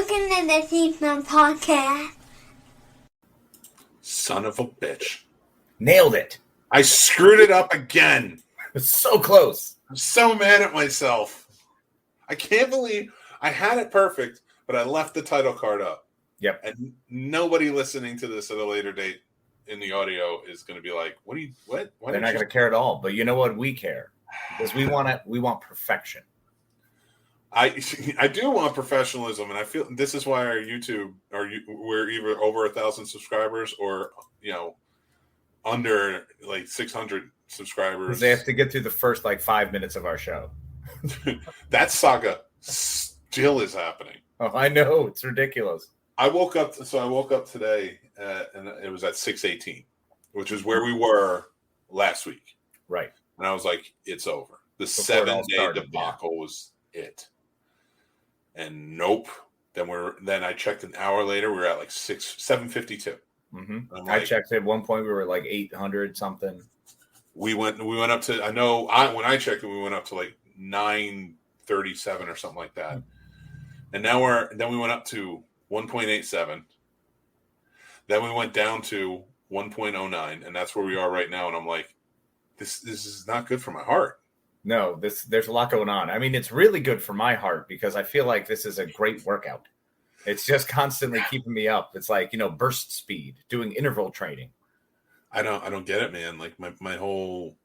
Welcome to the Scene Snobs podcast. Son of a bitch. Nailed it. I screwed it up again. So close. I'm so mad at myself. I can't believe I had it perfect, but I left the title card up. Yep. And nobody listening to this at a later date in the audio is going to be like, what? They're not going to care at all. But you know what? We care. Because we want perfection. I do want professionalism, and I feel this is why our YouTube we're either over 1,000 subscribers or under like 600 subscribers. They have to get through the first 5 minutes of our show. That saga still is happening. Oh, I know, it's ridiculous. I woke up today and it was at 6:18, which is where we were last week. Right, and I was like, it's over. The 7-day debacle was it. And nope. Then I checked an hour later. We were at 752. Mm-hmm. I checked at one point. We were 800 something. We went up to. When I checked it, we went up to 937 or something like that. And then we went up to 1.87. Then we went down to 1.09, and that's where we are right now. And I'm like, this is not good for my heart. No, there's a lot going on. I mean, it's really good for my heart because I feel like this is a great workout. It's just constantly keeping me up. It's burst speed, doing interval training. I don't get it, man. My whole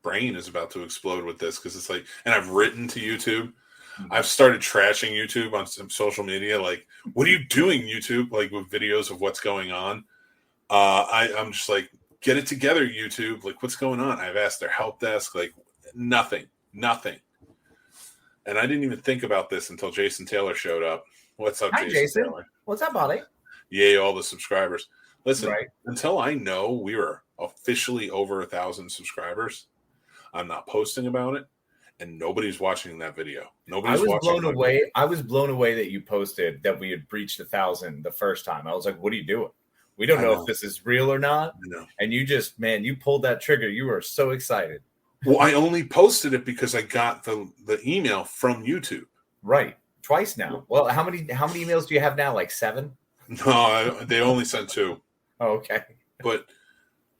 brain is about to explode with this because it's and I've written to YouTube. Mm-hmm. I've started trashing YouTube on some social media. What are you doing, YouTube? With videos of what's going on. I'm just get it together, YouTube. What's going on? I've asked their help desk. Nothing. And I didn't even think about this until Jason Taylor showed up. What's up, Jason Taylor? What's up, buddy? Yay, all the subscribers. Listen, right. Until I know we were officially over 1,000 subscribers, I'm not posting about it, and nobody's watching that video. Nobody's watching. I was blown away that you posted that we had breached 1,000 the first time. I was like, what are you doing? We don't know if this is real or not. And you just, you pulled that trigger. You were so excited. Well, I only posted it because I got the email from YouTube. Right. Twice now. Well, how many emails do you have now? 7? No, they only sent 2. Oh, okay. But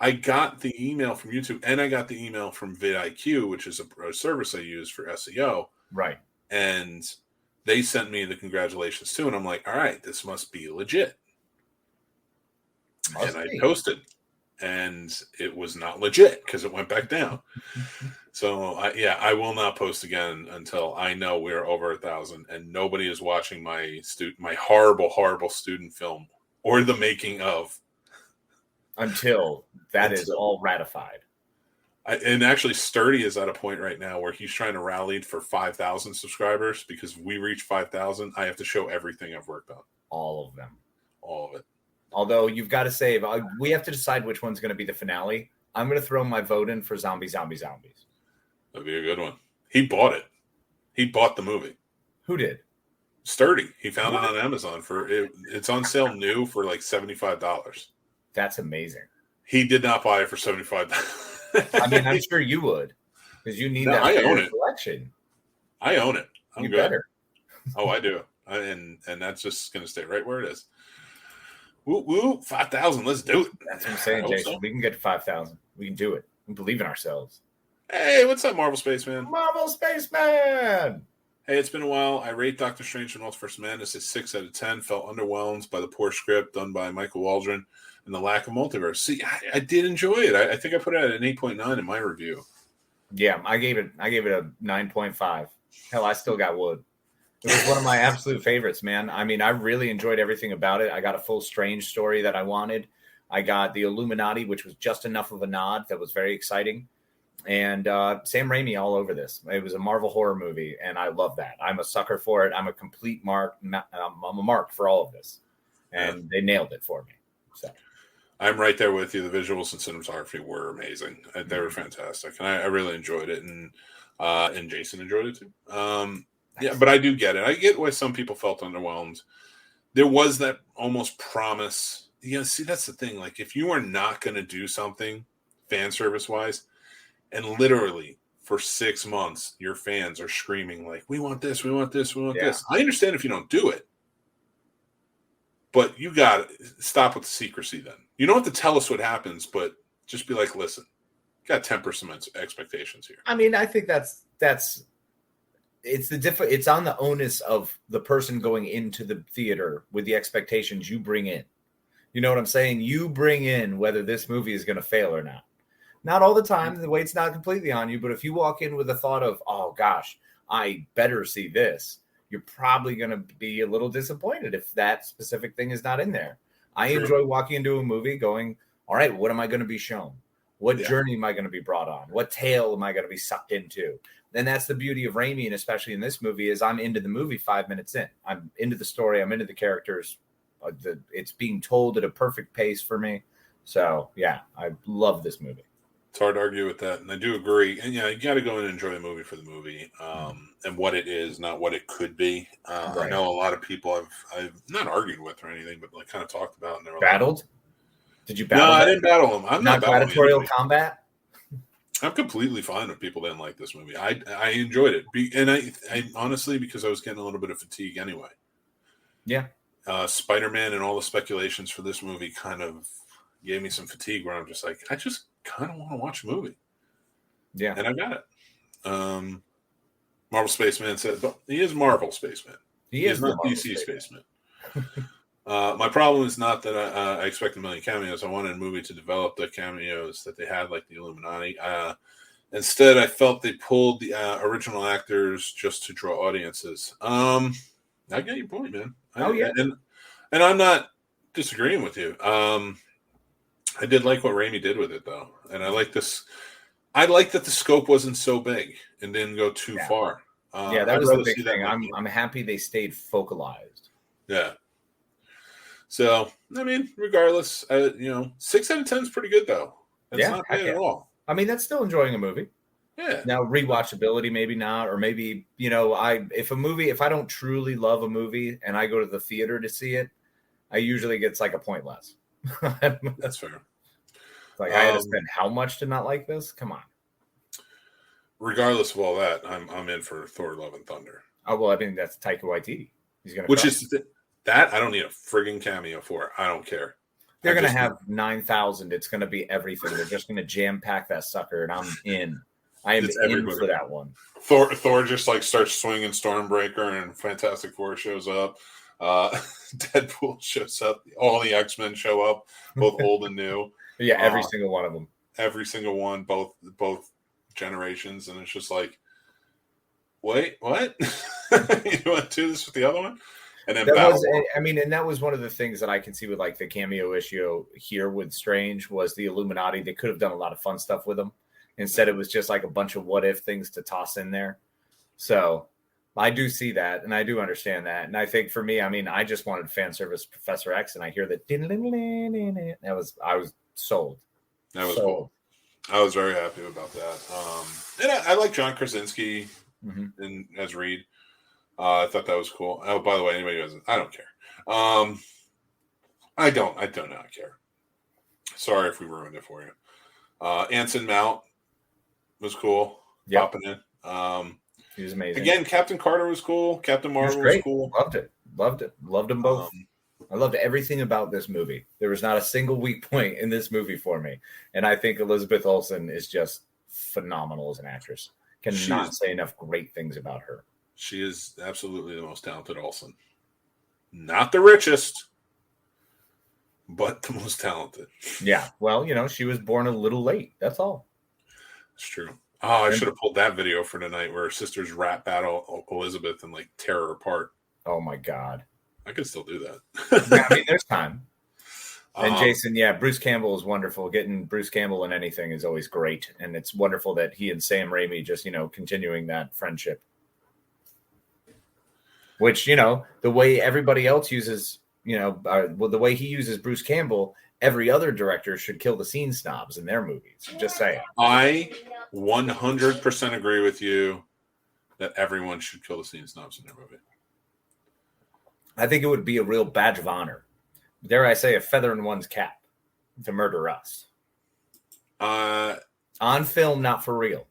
I got the email from YouTube and I got the email from vidIQ, which is a service I use for SEO. Right. And they sent me the congratulations too. And I'm like, all right, this must be legit. I posted. And it was not legit because it went back down. So I will not post again until I know we're over 1,000 and nobody is watching my horrible, horrible student film or the making of. Until that is all ratified. And actually, Sturdy is at a point right now where he's trying to rally for 5,000 subscribers because we reach 5,000. I have to show everything I've worked on. All of them. All of it. Although you've got to save, we have to decide which one's going to be the finale. I'm going to throw my vote in for Zombies. That'd be a good one. He bought it. He bought the movie. Who did? Sturdy. He found it on Amazon it's on sale new for $75. That's amazing. He did not buy it for $75. I mean, I'm sure you would because you need that. I own it. Collection. I own it. I'm you good. Better. Oh, I do. And that's just going to stay right where it is. Woo, 5,000. Let's do it. That's what I'm saying, Jason. So. We can get to 5,000. We can do it. We believe in ourselves. Hey, what's up, Marvel Spaceman? Marvel Spaceman! Hey, it's been a while. I rate Doctor Strange and Multiverse of Madness at 6 out of 10. Felt underwhelmed by the poor script done by Michael Waldron and the lack of multiverse. See, I did enjoy it. I think I put it at an 8.9 in my review. Yeah, I gave it a 9.5. Hell, I still got wood. It was one of my absolute favorites, man. I mean, I really enjoyed everything about it. I got a full Strange story that I wanted. I got the Illuminati, which was just enough of a nod that was very exciting. And Sam Raimi all over this. It was a Marvel horror movie, and I love that. I'm a sucker for it. I'm a complete mark. I'm a mark for all of this. And they nailed it for me. So I'm right there with you. The visuals and cinematography were amazing. They were fantastic. And I really enjoyed it. And Jason enjoyed it too. Yeah, but I do get it. I get why some people felt underwhelmed. There was that almost promise. See, that's the thing. If you are not going to do something fan service wise, and literally for 6 months, your fans are screaming we want this, we want this, we want this. I understand if you don't do it. But you got to stop with the secrecy then. You don't have to tell us what happens, but just be like, listen, got to temper some expectations here. I mean, I think that's it's on the onus of the person going into the theater with the expectations you bring in. You know what I'm saying? You bring in whether this movie is going to fail or not. Not all the time. The weight's not completely on you. But if you walk in with the thought of, oh, gosh, I better see this, you're probably going to be a little disappointed if that specific thing is not in there. I enjoy walking into a movie going, all right, what am I going to be shown? What journey am I going to be brought on? What tale am I going to be sucked into? And that's the beauty of Raimi, and especially in this movie, is I'm into the movie 5 minutes in. I'm into the story. I'm into the characters. It's being told at a perfect pace for me. So, yeah, I love this movie. It's hard to argue with that, and I do agree. And you got to go in and enjoy the movie for the movie and what it is, not what it could be. Right. I know a lot of people I've not argued with or anything, but like kind of talked about. And they were battled. Like, did you battle? No, I didn't battle him. I'm not gladiatorial combat. I'm completely fine if people didn't like this movie. I enjoyed it, and I honestly, because I was getting a little bit of fatigue anyway. Yeah. Spider-Man and all the speculations for this movie kind of gave me some fatigue where I'm just like, I just kind of want to watch a movie. Yeah. And I got it. Marvel Spaceman said, but he is Marvel Spaceman. He is not DC Spaceman. My problem is not that I expect a million cameos. I wanted a movie to develop the cameos that they had, like the Illuminati. Instead, I felt they pulled the original actors just to draw audiences. I get your point, man. And I'm not disagreeing with you. I did like what Raimi did with it, though, and I like this. I like that the scope wasn't so big and didn't go too far. That was the big thing. I'm happy they stayed focalized. Yeah. So, I mean, regardless, 6 out of 10 is pretty good, though. It's not bad at all. I mean, that's still enjoying a movie. Yeah. Now, rewatchability, maybe not, or maybe, if I don't truly love a movie and I go to the theater to see it, I usually get like a point less. That's fair. Like, I had to spend how much to not like this? Come on. Regardless of all that, I'm in for Thor: Love and Thunder. Oh, well, I mean, that's Taika Waititi. He's going to Which is that I don't need a friggin' cameo for. I don't care. They're going to have 9,000. It's going to be everything. They're just going to jam pack that sucker, and I'm in. I am in for that one. Thor just like starts swinging Stormbreaker, and Fantastic Four shows up. Deadpool shows up. All the X-Men show up, both old and new. Yeah, every single one of them. Every single one, both generations, and it's just like, wait, what? You want to do this with the other one? And then that was one of the things that I can see with like the cameo issue here with Strange was the Illuminati. They could have done a lot of fun stuff with them. Instead, it was just like a bunch of what if things to toss in there. So I do see that, and I do understand that. And I think for me, I mean, I just wanted fan service Professor X, and I hear that. I was sold. That was cool. I was very happy about that. And I like John Krasinski as Reed. I thought that was cool. Oh, by the way, anybody who doesn't, I don't care. I do not care. Sorry if we ruined it for you. Anson Mount was cool. Yep. Popping in. He was amazing. Again, Captain Carter was cool. Captain Marvel was cool. Loved it. Loved them both. I loved everything about this movie. There was not a single weak point in this movie for me. And I think Elizabeth Olsen is just phenomenal as an actress. Cannot say enough great things about her. She is absolutely the most talented Olsen. Not the richest, but the most talented. Yeah. Well, she was born a little late. That's all. It's true. Oh, I should have pulled that video for tonight where her sisters rap battle Elizabeth and like tear her apart. Oh my God. I could still do that. Yeah, I mean, there's time. And Jason, Bruce Campbell is wonderful. Getting Bruce Campbell in anything is always great. And it's wonderful that he and Sam Raimi just, continuing that friendship. Which, the way everybody else uses, the way he uses Bruce Campbell, every other director should kill the scene snobs in their movies. I'm just saying. I 100% agree with you that everyone should kill the scene snobs in their movie. I think it would be a real badge of honor. Dare I say, a feather in one's cap to murder us. On film, not for real.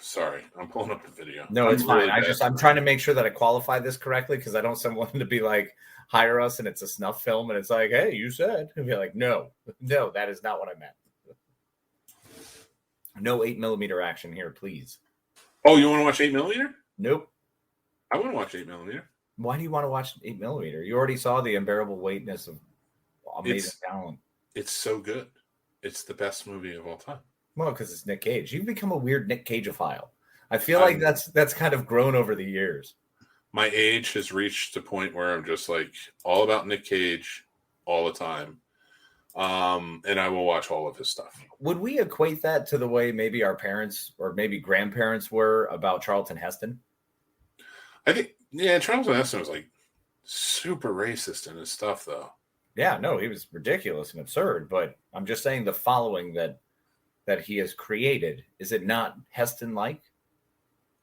Sorry, I'm pulling up the video. No, I'm it's fine. really I'm trying to make sure that I qualify this correctly because I don't want to be like, hire us and it's a snuff film and it's like, hey, you said. And be like, no, that is not what I meant. No 8mm action here, please. Oh, you want to watch 8mm? Nope. I want to watch 8mm. Why do you want to watch 8mm? You already saw the unbearable weightness of amazing talent. It's so good. It's the best movie of all time. Well, because it's Nick Cage. You've become a weird Nick Cageophile. I feel like that's kind of grown over the years. My age has reached a point where I'm just like all about Nick Cage all the time. And I will watch all of his stuff. Would we equate that to the way maybe our parents or maybe grandparents were about Charlton Heston? I think, yeah, Charlton Heston was like super racist in his stuff, though. Yeah, no, he was ridiculous and absurd. But I'm just saying the following that he has created, is it not Heston-like?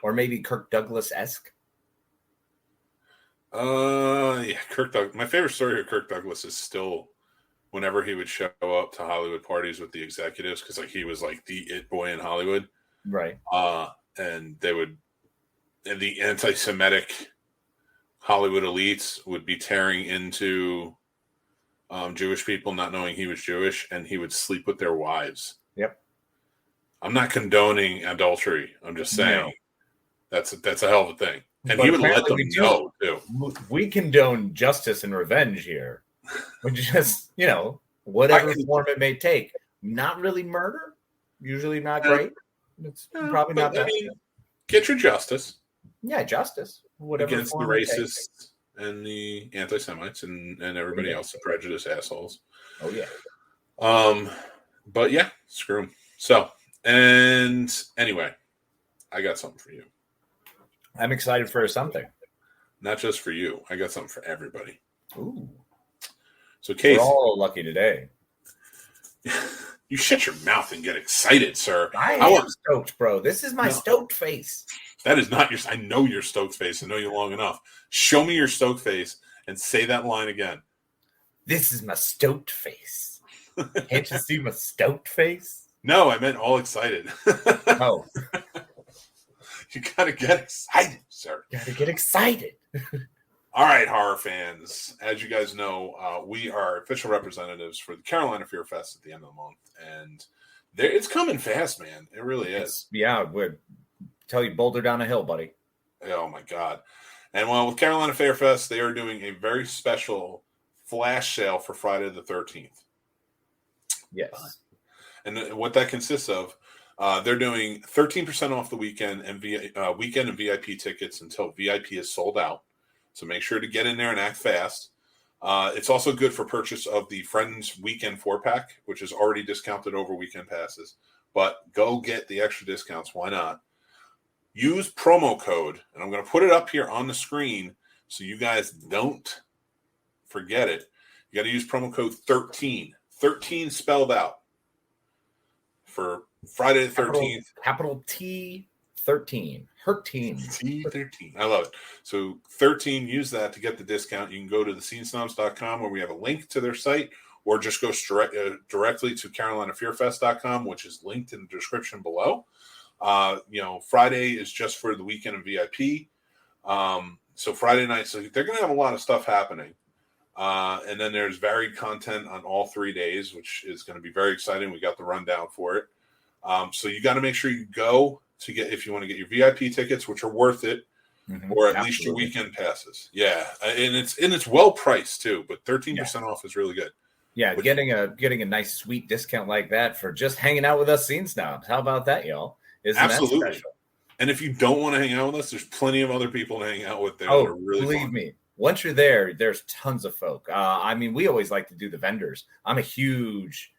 Or maybe Kirk Douglas-esque? Yeah, Kirk Douglas. My favorite story of Kirk Douglas is still whenever he would show up to Hollywood parties with the executives, because like he was like the it boy in Hollywood, right? And the anti-Semitic Hollywood elites would be tearing into Jewish people, not knowing he was Jewish, and he would sleep with their wives. Yep. I'm not condoning adultery. I'm just saying that's a hell of a thing. And But he would let them know too. We condone justice and revenge here. We just, whatever form it may take. Not really murder. Usually not great. It's probably not that. Get your justice. Yeah, justice. Whatever against the racists and the anti-Semites and everybody else, the prejudiced assholes. Oh, yeah. But yeah, screw them. So, and anyway, I got something for you. I'm excited for something. Not just for you. I got something for everybody. Ooh. So, Casey. We're all lucky today. You shut your mouth and get excited, sir. I am stoked, bro. This is my stoked face. That is not your... I know your stoked face. I know you long enough. Show me your stoked face and say that line again. This is my stoked face. Can't you see my stoked face? No, I meant all excited. Oh. You gotta get excited, sir. Gotta get excited. All right, horror fans. As you guys know, we are official representatives for the Carolina Fear Fest at the end of the month, and it's coming fast, man. It really is. We'll tell you, boulder down a hill, buddy. Oh my God! And with Carolina Fear Fest, they are doing a very special flash sale for Friday the 13th. Yes, and what that consists of. They're doing 13% off the weekend and VIP tickets until VIP is sold out. So make sure to get in there and act fast. It's also good for purchase of the Friends Weekend 4-pack, which is already discounted over weekend passes. But go get the extra discounts. Why not? Use promo code, and I'm going to put it up here on the screen so you guys don't forget it. You got to use promo code 13. 13 spelled out for Friday the 13th. Capital T 13. T13. I love it. So 13, use that to get the discount. You can go to thescenesnobs.com where we have a link to their site, or just go directly to carolinafearfest.com, which is linked in the description below. Friday is just for the weekend and VIP. So Friday night, so they're going to have a lot of stuff happening. And then there's varied content on all 3 days, which is going to be very exciting. We got the rundown for it. So you got to make sure you go to get, if you want to get your VIP tickets, which are worth it, or at least your weekend passes. Yeah. And it's well priced too, but 13% off is really good. Yeah. Getting a nice sweet discount like that for just hanging out with us Scene Snobs. How about that, y'all? Absolutely. That special? And if you don't want to hang out with us, there's plenty of other people to hang out with there. Oh, that are really believe fun. me. Once you're there, there's tons of folk. We always like to do the vendors. I'm a huge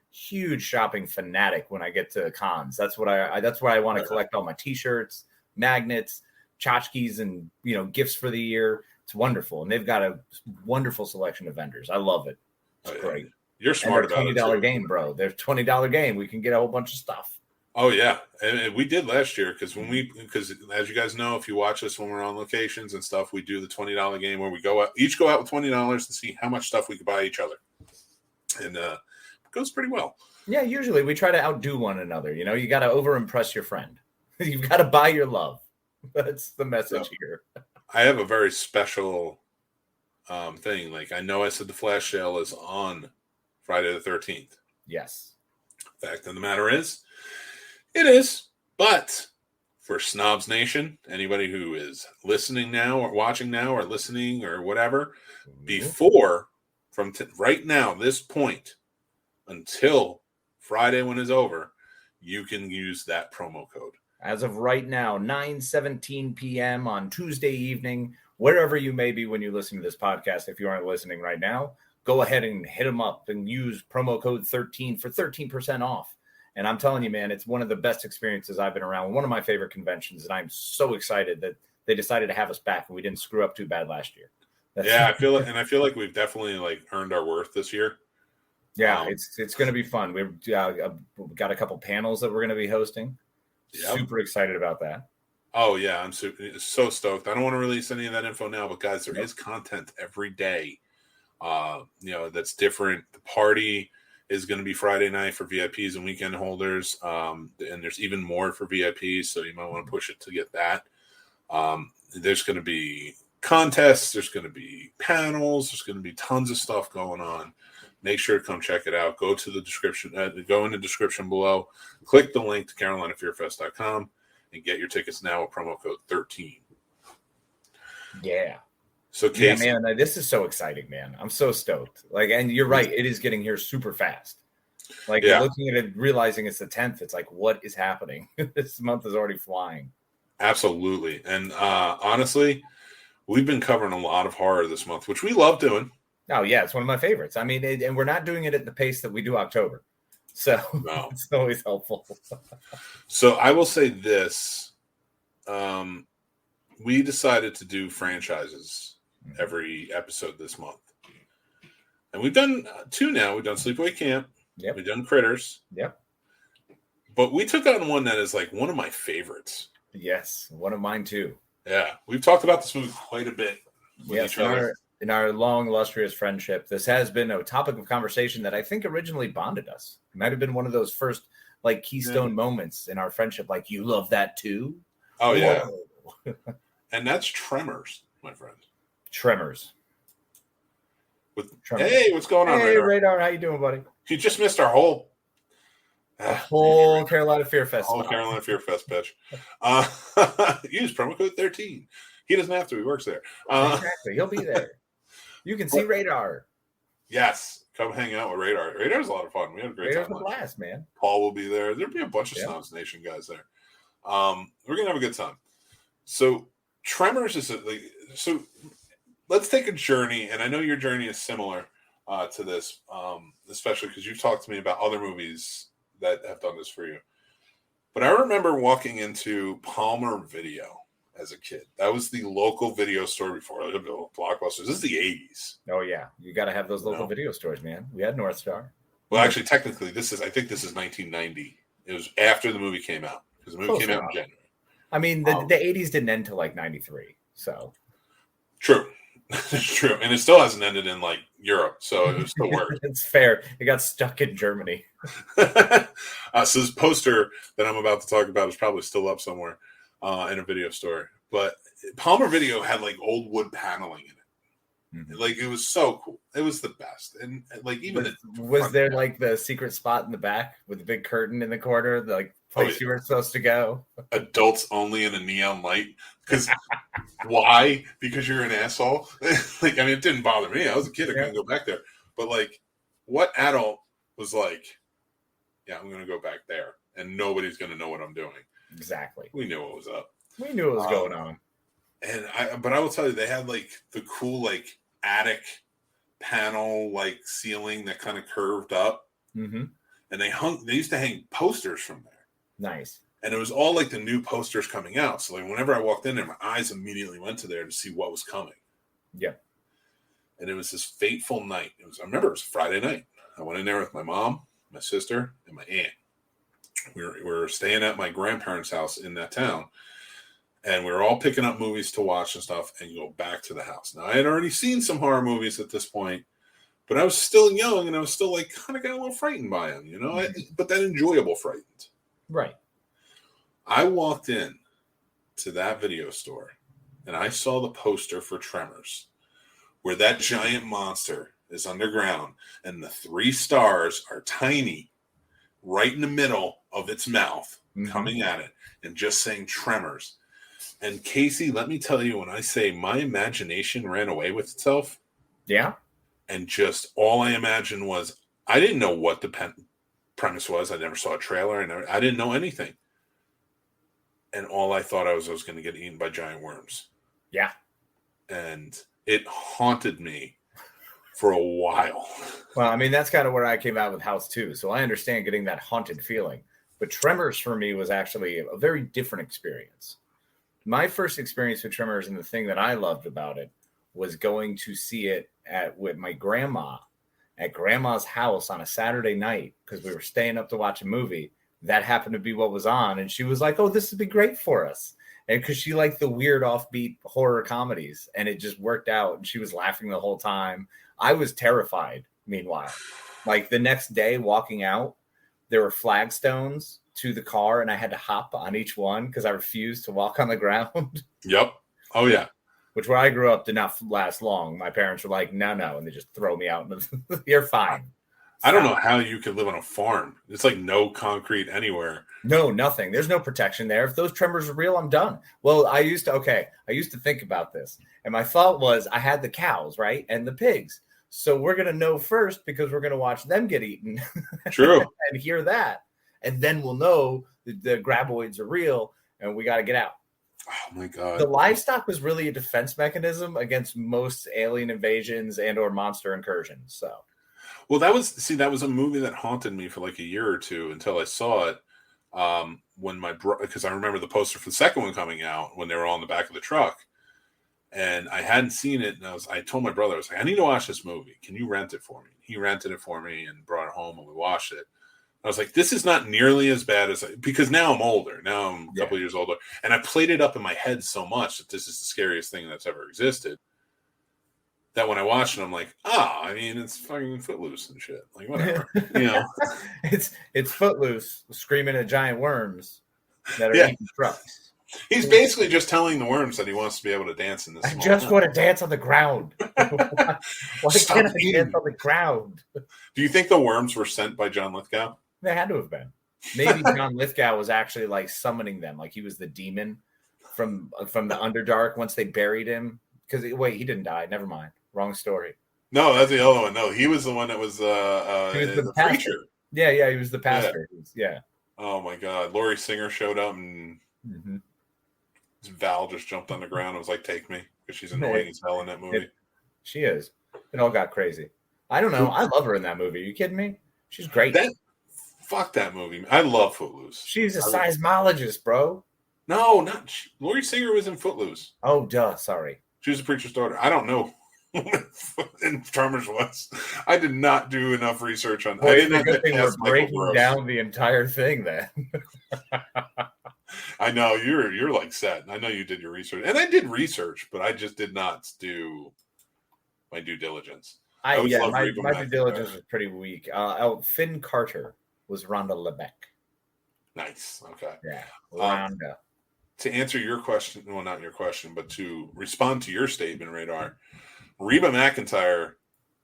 shopping fanatic when I get to cons. That's where I want to collect all my t-shirts, magnets, tchotchkes, and gifts for the year. It's wonderful. And they've got a wonderful selection of vendors. I love it. It's great. You're smart about it. $20 game, bro. There's $20 game. We can get a whole bunch of stuff. Oh yeah. And we did last year because as you guys know, if you watch us when we're on locations and stuff, we do the $20 game where we go out with $20 and see how much stuff we could buy each other. And it goes pretty well. Yeah, usually we try to outdo one another. You got to over impress your friend. You've got to buy your love. That's the message here. I have a very special thing. Like, I know I said the flash sale is on Friday the 13th. Yes. Fact of the matter is, it is. But for Snobs Nation, anybody who is listening now or watching now or listening or whatever, before, from right now, this point, until Friday when it's over, you can use that promo code. As of right now, 9:17 p.m. on Tuesday evening, wherever you may be when you listen to this podcast, if you aren't listening right now, go ahead and hit them up and use promo code 13 for 13% off. And I'm telling you, man, it's one of the best experiences I've been around. One of my favorite conventions, and I'm so excited that they decided to have us back and we didn't screw up too bad last year. I feel like we've definitely like earned our worth this year. Yeah, it's going to be fun. We've got a couple panels that we're going to be hosting. Yep. Super excited about that. Oh yeah, I'm so stoked. I don't want to release any of that info now, but guys, there is content every day. That's different. The party is going to be Friday night for VIPs and weekend holders, and there's even more for VIPs, so you might want to push it to get that. There's going to be contests, there's going to be panels, there's going to be tons of stuff going on. Make sure to come check it out. Go to the description, go in the description below, click the link to carolinafearfest.com, and get your tickets now with promo code 13. Yeah. So, Casey, yeah, man, this is so exciting, man. I'm so stoked. Like, and you're right, it is getting here super fast. Like, looking at it, realizing it's the 10th, it's like, what is happening? This month is already flying. Absolutely. And honestly, we've been covering a lot of horror this month, which we love doing. Oh, yeah, it's one of my favorites. I mean, and we're not doing it at the pace that we do October. So it's always helpful. So I will say this. We decided to do franchises every episode this month. And we've done 2 now. We've done Sleepaway Camp. Yep. We've done Critters. Yep. But we took on one that is like one of my favorites. Yes, one of mine too. Yeah. We've talked about this movie quite a bit with each other. In our long, illustrious friendship, this has been a topic of conversation that I think originally bonded us. It might have been one of those first like keystone moments in our friendship. Like, you love that too? Oh, yeah. And that's Tremors, my friend. Tremors. Hey, what's going on, Hey, Radar, how you doing, buddy? You just missed our whole Carolina Fear Fest. Whole Carolina Fear Fest, bitch. Use promo code 13. He doesn't have to. He works there. Exactly. He'll be there. You can see Radar. Yes. Come hang out with Radar. Radar's a lot of fun. We had a great time. Radar's a blast, man. Paul will be there. There'll be a bunch of Snobs Nation guys there. We're going to have a good time. So Tremors is so let's take a journey, and I know your journey is similar to this, especially because you've talked to me about other movies that have done this for you. But I remember walking into Palmer Video as a kid. That was the local video store before the Blockbusters. This is the 80s. Oh, yeah. You got to have those local video stores, man. We had North Star. Well, actually, technically, I think this is 1990. It was after the movie came out, because the movie came out in January. I mean, the 80s didn't end till like 93, so. True. It's true. And it still hasn't ended in like Europe, so it was still working. It's fair. It got stuck in Germany. So this poster that I'm about to talk about is probably still up somewhere in a video store. But Palmer Video had like old wood paneling in it. Mm-hmm. Like, it was so cool. It was the best. And like, even was there like the secret spot in the back with the big curtain in the corner, the like place you were supposed to go? Adults only in a neon light. Because why? Because you're an asshole. Like, I mean, it didn't bother me. I was a kid. I couldn't go back there. But like, what adult was like, yeah, I'm going to go back there, and nobody's going to know what I'm doing? Exactly. We knew what was up. We knew what was going on. But I will tell you, they had like the cool like attic panel like ceiling that kind of curved up, and they used to hang posters from there. Nice. And it was all like the new posters coming out. So like whenever I walked in there, my eyes immediately went to there to see what was coming. Yeah. And it was this fateful night. I remember it was Friday night. I went in there with my mom, my sister, and my aunt. We were staying at my grandparents' house in that town. And we were all picking up movies to watch and stuff and go back to the house. Now, I had already seen some horror movies at this point, but I was still young and I was still like kind of got a little frightened by them, you know, but that enjoyable frightened. Right. I walked in to that video store and I saw the poster for Tremors where that giant monster is underground and the 3 stars are tiny right in the middle of its mouth coming at it and just saying Tremors. And Casey, let me tell you, when I say my imagination ran away with itself. Yeah. And just all I imagined was, I didn't know what the premise was. I never saw a trailer. I didn't know anything. And all I thought I was going to get eaten by giant worms. Yeah. And it haunted me for a while. Well, I mean, that's kind of where I came out with House 2. So I understand getting that haunted feeling. But Tremors for me was actually a very different experience. My first experience with Tremors, and the thing that I loved about it, was going to see it with my grandma at grandma's house on a Saturday night because we were staying up to watch a movie. That happened to be what was on. And she was like, oh, this would be great for us. And because she liked the weird offbeat horror comedies, and it just worked out. And she was laughing the whole time. I was terrified, meanwhile. Like the next day walking out, there were flagstones to the car, and I had to hop on each one because I refused to walk on the ground. Yep. Oh, yeah. Which where I grew up did not last long. My parents were like, no, and they just throw me out. You're fine. I don't know how you could live on a farm. It's like no concrete anywhere. No, nothing. There's no protection there. If those tremors are real, I'm done. Well, I used to think about this. And my thought was I had the cows, right? And the pigs. So we're going to know first because we're going to watch them get eaten. True. And hear that. And then we'll know the graboids are real and we got to get out. Oh, my God. The livestock was really a defense mechanism against most alien invasions and or monster incursions. So, well, that was a movie that haunted me for like a year or two until I saw it when because I remember the poster for the second one coming out when they were all in the back of the truck. And I hadn't seen it. And I told my brother, I was like, I need to watch this movie. Can you rent it for me? He rented it for me and brought it home and we watched it. I was like, this is not nearly as bad as because now I'm older. Now I'm a couple years older. And I played it up in my head so much that this is the scariest thing that's ever existed. That when I watched it, I'm like, I mean, it's fucking Footloose and shit. Like, whatever. It's Footloose screaming at giant worms that are eating trucks. He's basically just telling the worms that he wants to be able to dance in this. I just want to dance on the ground. Why can't I dance on the ground? Do you think the worms were sent by John Lithgow? They had to have been. Maybe John Lithgow was actually like summoning them, like he was the demon from the Underdark once they buried him. Because he didn't die. Never mind. Wrong story. No, that's the other one. No, he was the one that was he was the preacher. Yeah, he was the pastor. Yeah. Oh my God, Laurie Singer showed up and Val just jumped on the ground and was like, "Take me," because she's annoying as hell in that movie. She is. It all got crazy. I don't know. I love her in that movie. Are you kidding me? She's great. Fuck that movie. I love Footloose. She's a seismologist, bro. No, not Laurie Singer was in Footloose. Oh, duh. Sorry. She was a preacher's daughter. I don't know. In Tremors was. I did not do enough research on. Well, I didn't good thing we're breaking down the entire thing. Then I know you're like set. I know you did your research, and I did research, but I just did not do my due diligence. My due diligence was pretty weak. Finn Carter was Rhonda Lebeck. Nice. Okay. Yeah. Rhonda. To answer your question, well, not your question, but to respond to your statement, Radar, Reba McEntire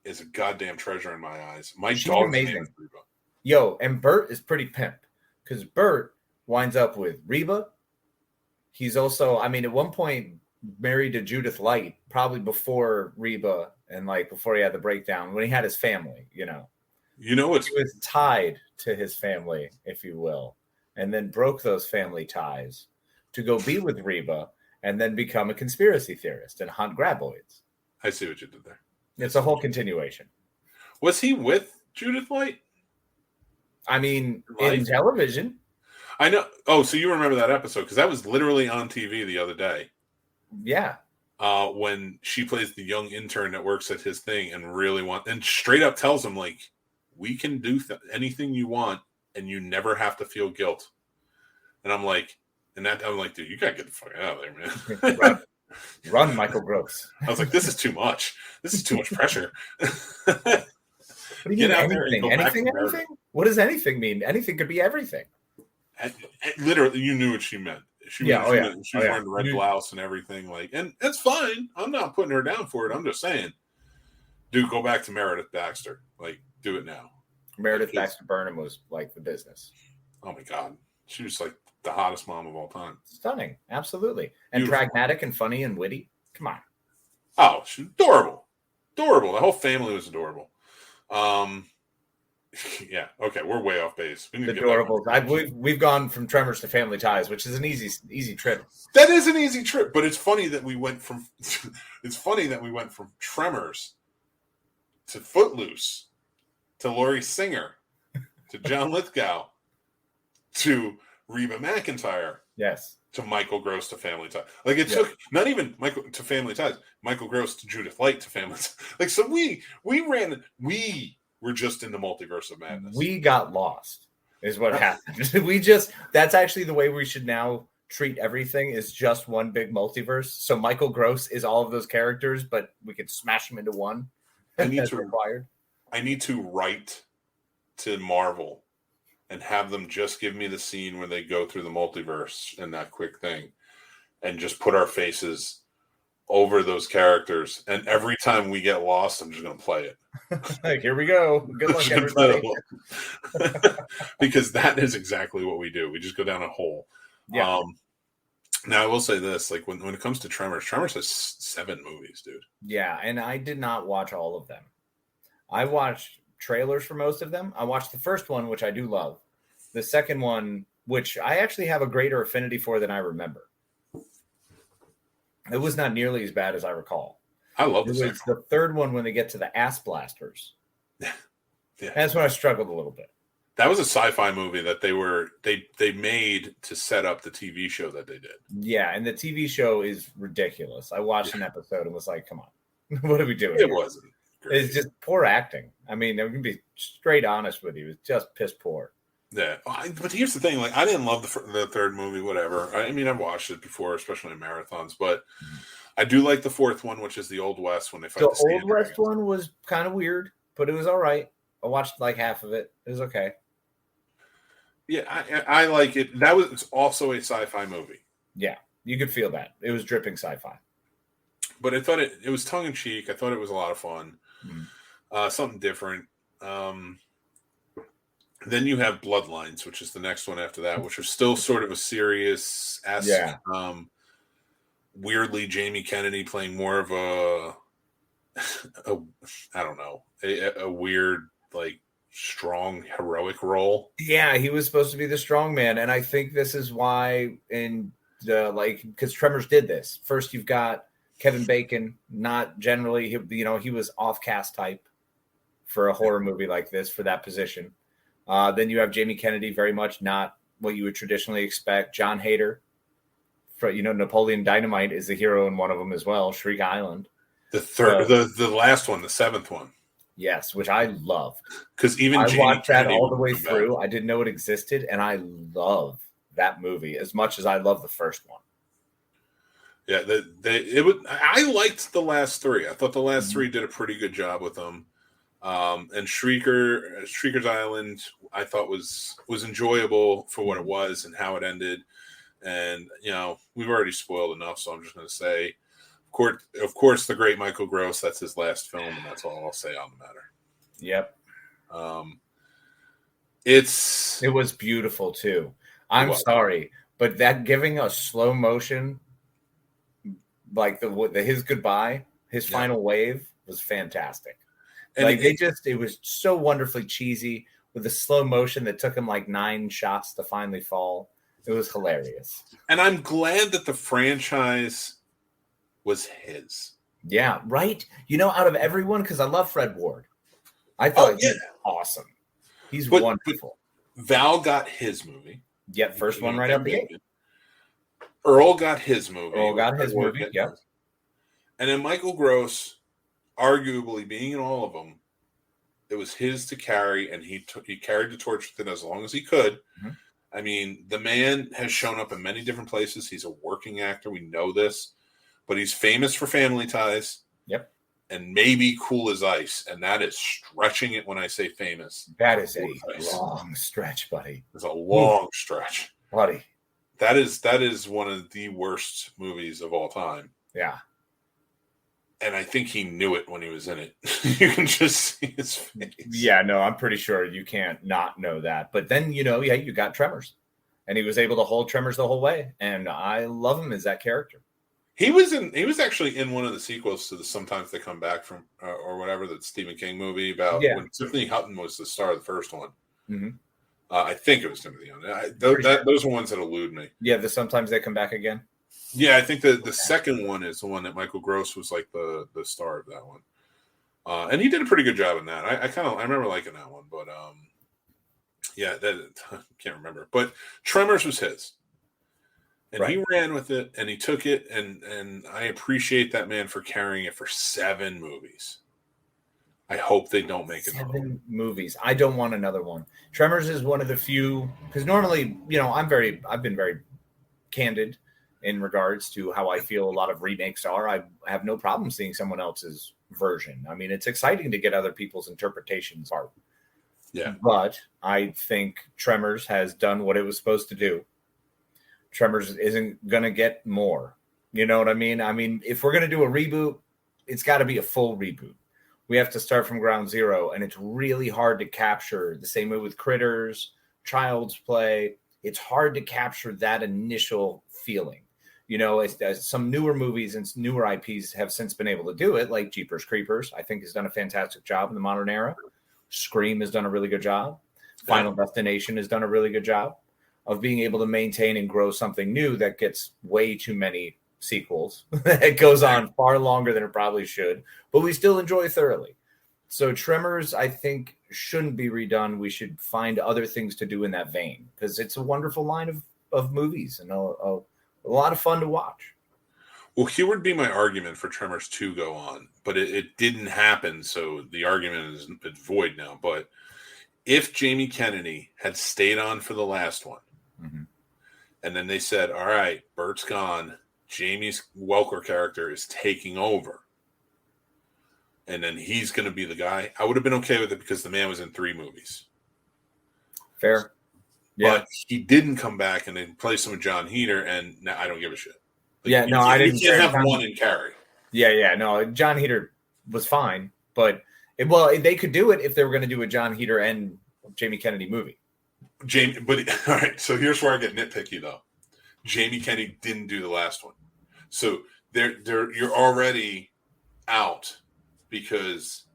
is a goddamn treasure in my eyes. She's dog's amazing. Name is Reba. Yo, and Bert is pretty pimp because Bert winds up with Reba. He's also, I mean, at one point married to Judith Light, probably before Reba and like before he had the breakdown when he had his family, he was tied to his family, if you will, and then broke those family ties to go be with Reba and then become a conspiracy theorist and hunt graboids. I see what you did there. It's a whole continuation. Was he with Judith Light? I mean, in television. I know. Oh, so you remember that episode because that was literally on TV the other day. Yeah. When she plays the young intern that works at his thing and straight up tells him like, we can do anything you want and you never have to feel guilt. And I'm like, dude, you gotta get the fuck out of there, man. Run, Michael Gross. I was like, this is too much. This is too much pressure. What do you mean anything? Anything? What does anything mean? Anything could be everything. And literally, you knew what she meant. She was wearing the red blouse and everything. Like, and it's fine. I'm not putting her down for it. I'm just saying, dude, go back to Meredith Baxter. Like, do it now. Meredith Baxter Burnham was like the business. Oh my God, she was like the hottest mom of all time. Stunning, absolutely, and pragmatic and funny and witty. Come on. Oh, she's adorable. Adorable. The whole family was adorable. Yeah. Okay, we're way off base. We need adorable. We've gone from Tremors to Family Ties, which is an easy trip. That is an easy trip, but it's funny that we went from Tremors to Footloose to Laurie Singer to John Lithgow to Reba McEntire. Yes. To Michael Gross to Family Ties. Like it took not even Michael to Family Ties. Michael Gross to Judith Light to Family Ties. Like so we were just in the multiverse of madness. We got lost is what happened. That's actually the way we should now treat everything is just one big multiverse. So Michael Gross is all of those characters, but we could smash them into one. I need to write to Marvel and have them just give me the scene where they go through the multiverse and that quick thing and just put our faces over those characters. And every time we get lost, I'm just going to play it. Like, here we go. Good luck, everybody. Because that is exactly what we do. We just go down a hole. Yeah. Now, I will say this. Like, when it comes to Tremors has 7 movies, dude. Yeah, and I did not watch all of them. I watched trailers for most of them. I watched the first one, which I do love. The second one, which I actually have a greater affinity for than I remember. It was not nearly as bad as I recall. I love this. It's the third one when they get to the ass blasters. Yeah. That's when I struggled a little bit. That was a sci-fi movie that they made to set up the TV show that they did. Yeah, and the TV show is ridiculous. I watched an episode and was like, come on. What are we doing? It wasn't. Great. It's just poor acting. I mean, I'm going to be straight honest with you. It was just piss poor. Yeah, but here's the thing. Like, I didn't love the third movie, whatever. I mean, I've watched it before, especially in marathons, but I do like the fourth one, which is the Old West when they fight the Old West one was kind of weird, but it was all right. I watched like half of it. It was okay. Yeah, I like it. It's also a sci-fi movie. Yeah, you could feel that. It was dripping sci-fi. But I thought it was tongue-in-cheek. I thought it was a lot of fun. Something different. Then you have Bloodlines, which is the next one after that, which is still sort of a serious aspect. Weirdly, Jamie Kennedy playing more of a weird, like, strong, heroic role. Yeah, he was supposed to be the strong man. And I think this is why because Tremors did this. First, you've got Kevin Bacon, not generally, he was off-cast type for a horror movie like this for that position. Then you have Jamie Kennedy, very much not what you would traditionally expect. John Hader, Napoleon Dynamite is the hero in one of them as well, Shriek Island. The third, the last one, the seventh one. Yes, which I loved. Because even I watched that all the way through. I didn't know it existed, and I love that movie as much as I love the first one. Yeah, I liked the last 3. I thought the last 3 did a pretty good job with them. And Shrieker's Island, I thought was enjoyable for what it was and how it ended. And we've already spoiled enough, so I'm just going to say, of course, the great Michael Gross. That's his last film, and that's all I'll say on the matter. Yep. It was beautiful too. I'm sorry, but that giving a slow motion, like his goodbye, his final wave was fantastic. And it was so wonderfully cheesy with the slow motion that took him like 9 shots to finally fall. It was hilarious. And I'm glad that the franchise was his. Yeah, right? Out of everyone, because I love Fred Ward. I thought he was awesome. He's wonderful. But Val got his movie. Yep, first one right out the gate. Earl got his movie. Yep. And then Michael Gross, arguably being in all of them, it was his to carry, and he carried the torch with it as long as he could. Mm-hmm. I mean, the man has shown up in many different places. He's a working actor. We know this. But he's famous for Family Ties. Yep. and maybe Cool as Ice, and that is stretching it when I say famous. That is a long stretch, buddy. It's a long stretch, buddy. That is one of the worst movies of all time. Yeah. And I think he knew it when he was in it. You can just see his face. Yeah, no, I'm pretty sure you can't not know that. But then, you got Tremors. And he was able to hold Tremors the whole way. And I love him as that character. He was actually in one of the sequels to the Sometimes They Come Back from or whatever, that Stephen King movie about when Tiffany Hutton was the star of the first one. Mm-hmm. I think it was Timothy Hutton. Those are ones that elude me. Yeah, the Sometimes They Come Back Again. Yeah, I think the second one is the one that Michael Gross was like the star of that one. And he did a pretty good job in that. I remember liking that one, but I can't remember. But Tremors was his. And he ran with it, and he took it, and I appreciate that man for carrying it for 7 movies. I hope they don't make it 7 movies. I don't want another one. Tremors is one of the few, because normally, I've been very candid in regards to how I feel a lot of remakes are. I have no problem seeing someone else's version. I mean, it's exciting to get other people's interpretations of art. Yeah. But I think Tremors has done what it was supposed to do. Tremors isn't going to get more. You know what I mean? I mean, if we're going to do a reboot, it's got to be a full reboot. We have to start from ground zero, and it's really hard to capture. The same way with Critters, Child's Play. It's hard to capture that initial feeling. As some newer movies and newer IPs have since been able to do it, like Jeepers Creepers, I think has done a fantastic job in the modern era. Scream has done a really good job. Final Destination has done a really good job of being able to maintain and grow something new that gets way too many sequels. It goes on far longer than it probably should, but we still enjoy thoroughly. So Tremors, I think, shouldn't be redone. We should find other things to do in that vein, because it's a wonderful line of movies and a lot of fun to watch. Well, here would be my argument for Tremors 2 go on, but it didn't happen, so the argument is void now. But if Jamie Kennedy had stayed on for the last one, and then they said, all right, Bert's gone, Jamie's Welker character is taking over, and then he's going to be the guy, I would have been okay with it, because the man was in 3 movies. Fair. Yeah. But he didn't come back and then play some of John Heder, and now I don't give a shit. I didn't. You can't have one and carry. Yeah. No, John Heder was fine, but they could do it if they were going to do a John Heder and Jamie Kennedy movie. All right. So here's where I get nitpicky, though. Jamie Kennedy didn't do the last one, so you're already out, because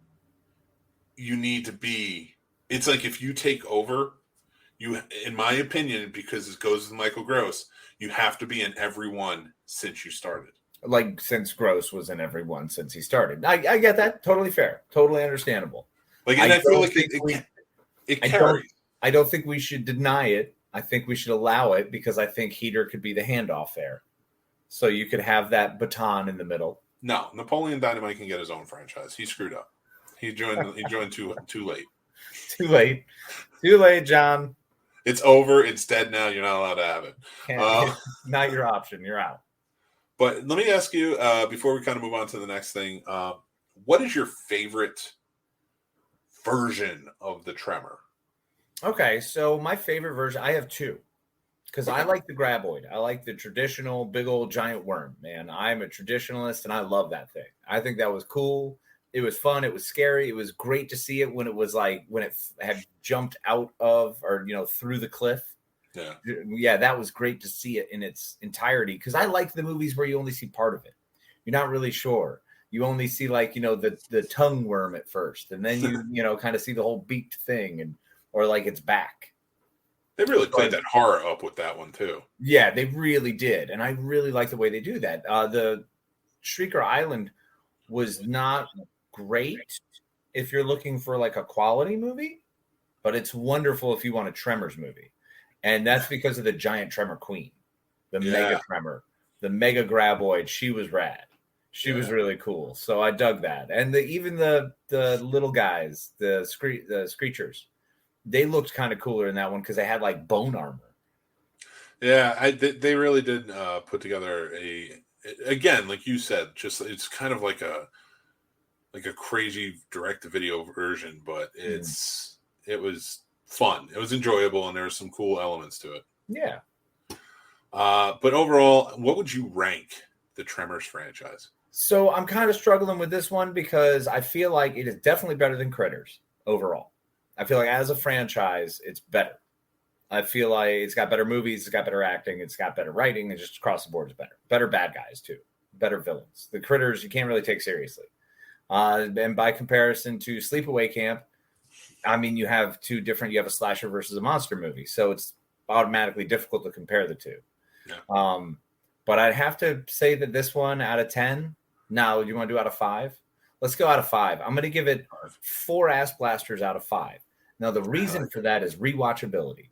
you need to be. It's like if you take over, in my opinion, because it goes with Michael Gross, you have to be in every one since you started. Like, since Gross was in every one since he started. I get that. Totally fair. Totally understandable. Like, and I feel like it carries. I don't think we should deny it. I think we should allow it, because I think Heder could be the handoff there. So you could have that baton in the middle. No, Napoleon Dynamite can get his own franchise. He screwed up. He joined too late. Too late, John. It's over. It's dead now. You're not allowed to have it. Not your option. You're out. But let me ask you, before we kind of move on to the next thing, what is your favorite version of the Tremor? Okay, so my favorite version, I have 2. Because I like the graboid. I like the traditional big old giant worm, man. I'm a traditionalist, and I love that thing. I think that was cool. It was fun. It was scary. It was great to see it when it was like, when it had jumped out of, or, through the cliff. Yeah, that was great to see it in its entirety, because I like the movies where you only see part of it. You're not really sure. You only see, like, the tongue worm at first, and then you kind of see the whole beaked thing, or like its back. They really played that horror up with that one too. Yeah, they really did, and I really like the way they do that. The Shrieker Island was not great if you're looking for like a quality movie, but it's wonderful if you want a Tremors movie. And that's because of the giant Tremor Queen, the Mega Tremor, the Mega Graboid. She was rad. She was really cool. So I dug that. And even the little guys, the Screechers, they looked kind of cooler in that one, because they had like bone armor. Yeah, they really did put together again, like you said, just it's kind of like like a crazy direct-to-video version, but it was fun. It was enjoyable, and there were some cool elements to it. Yeah. But overall, what would you rank the Tremors franchise? So I'm kind of struggling with this one because I feel like it is definitely better than Critters overall. I feel like as a franchise, it's better. I feel like it's got better movies, it's got better acting, it's got better writing, and just across the board is better. Better bad guys, too. Better villains. The Critters, you can't really take seriously. And by comparison to Sleepaway Camp, I mean, you have you have a slasher versus a monster movie. So it's automatically difficult to compare the two. Yeah. But I'd have to say that this one out of 10. Now, you want to do out of 5? Let's go out of 5. I'm going to give it 4 ass blasters out of 5. Now, the reason for that is rewatchability.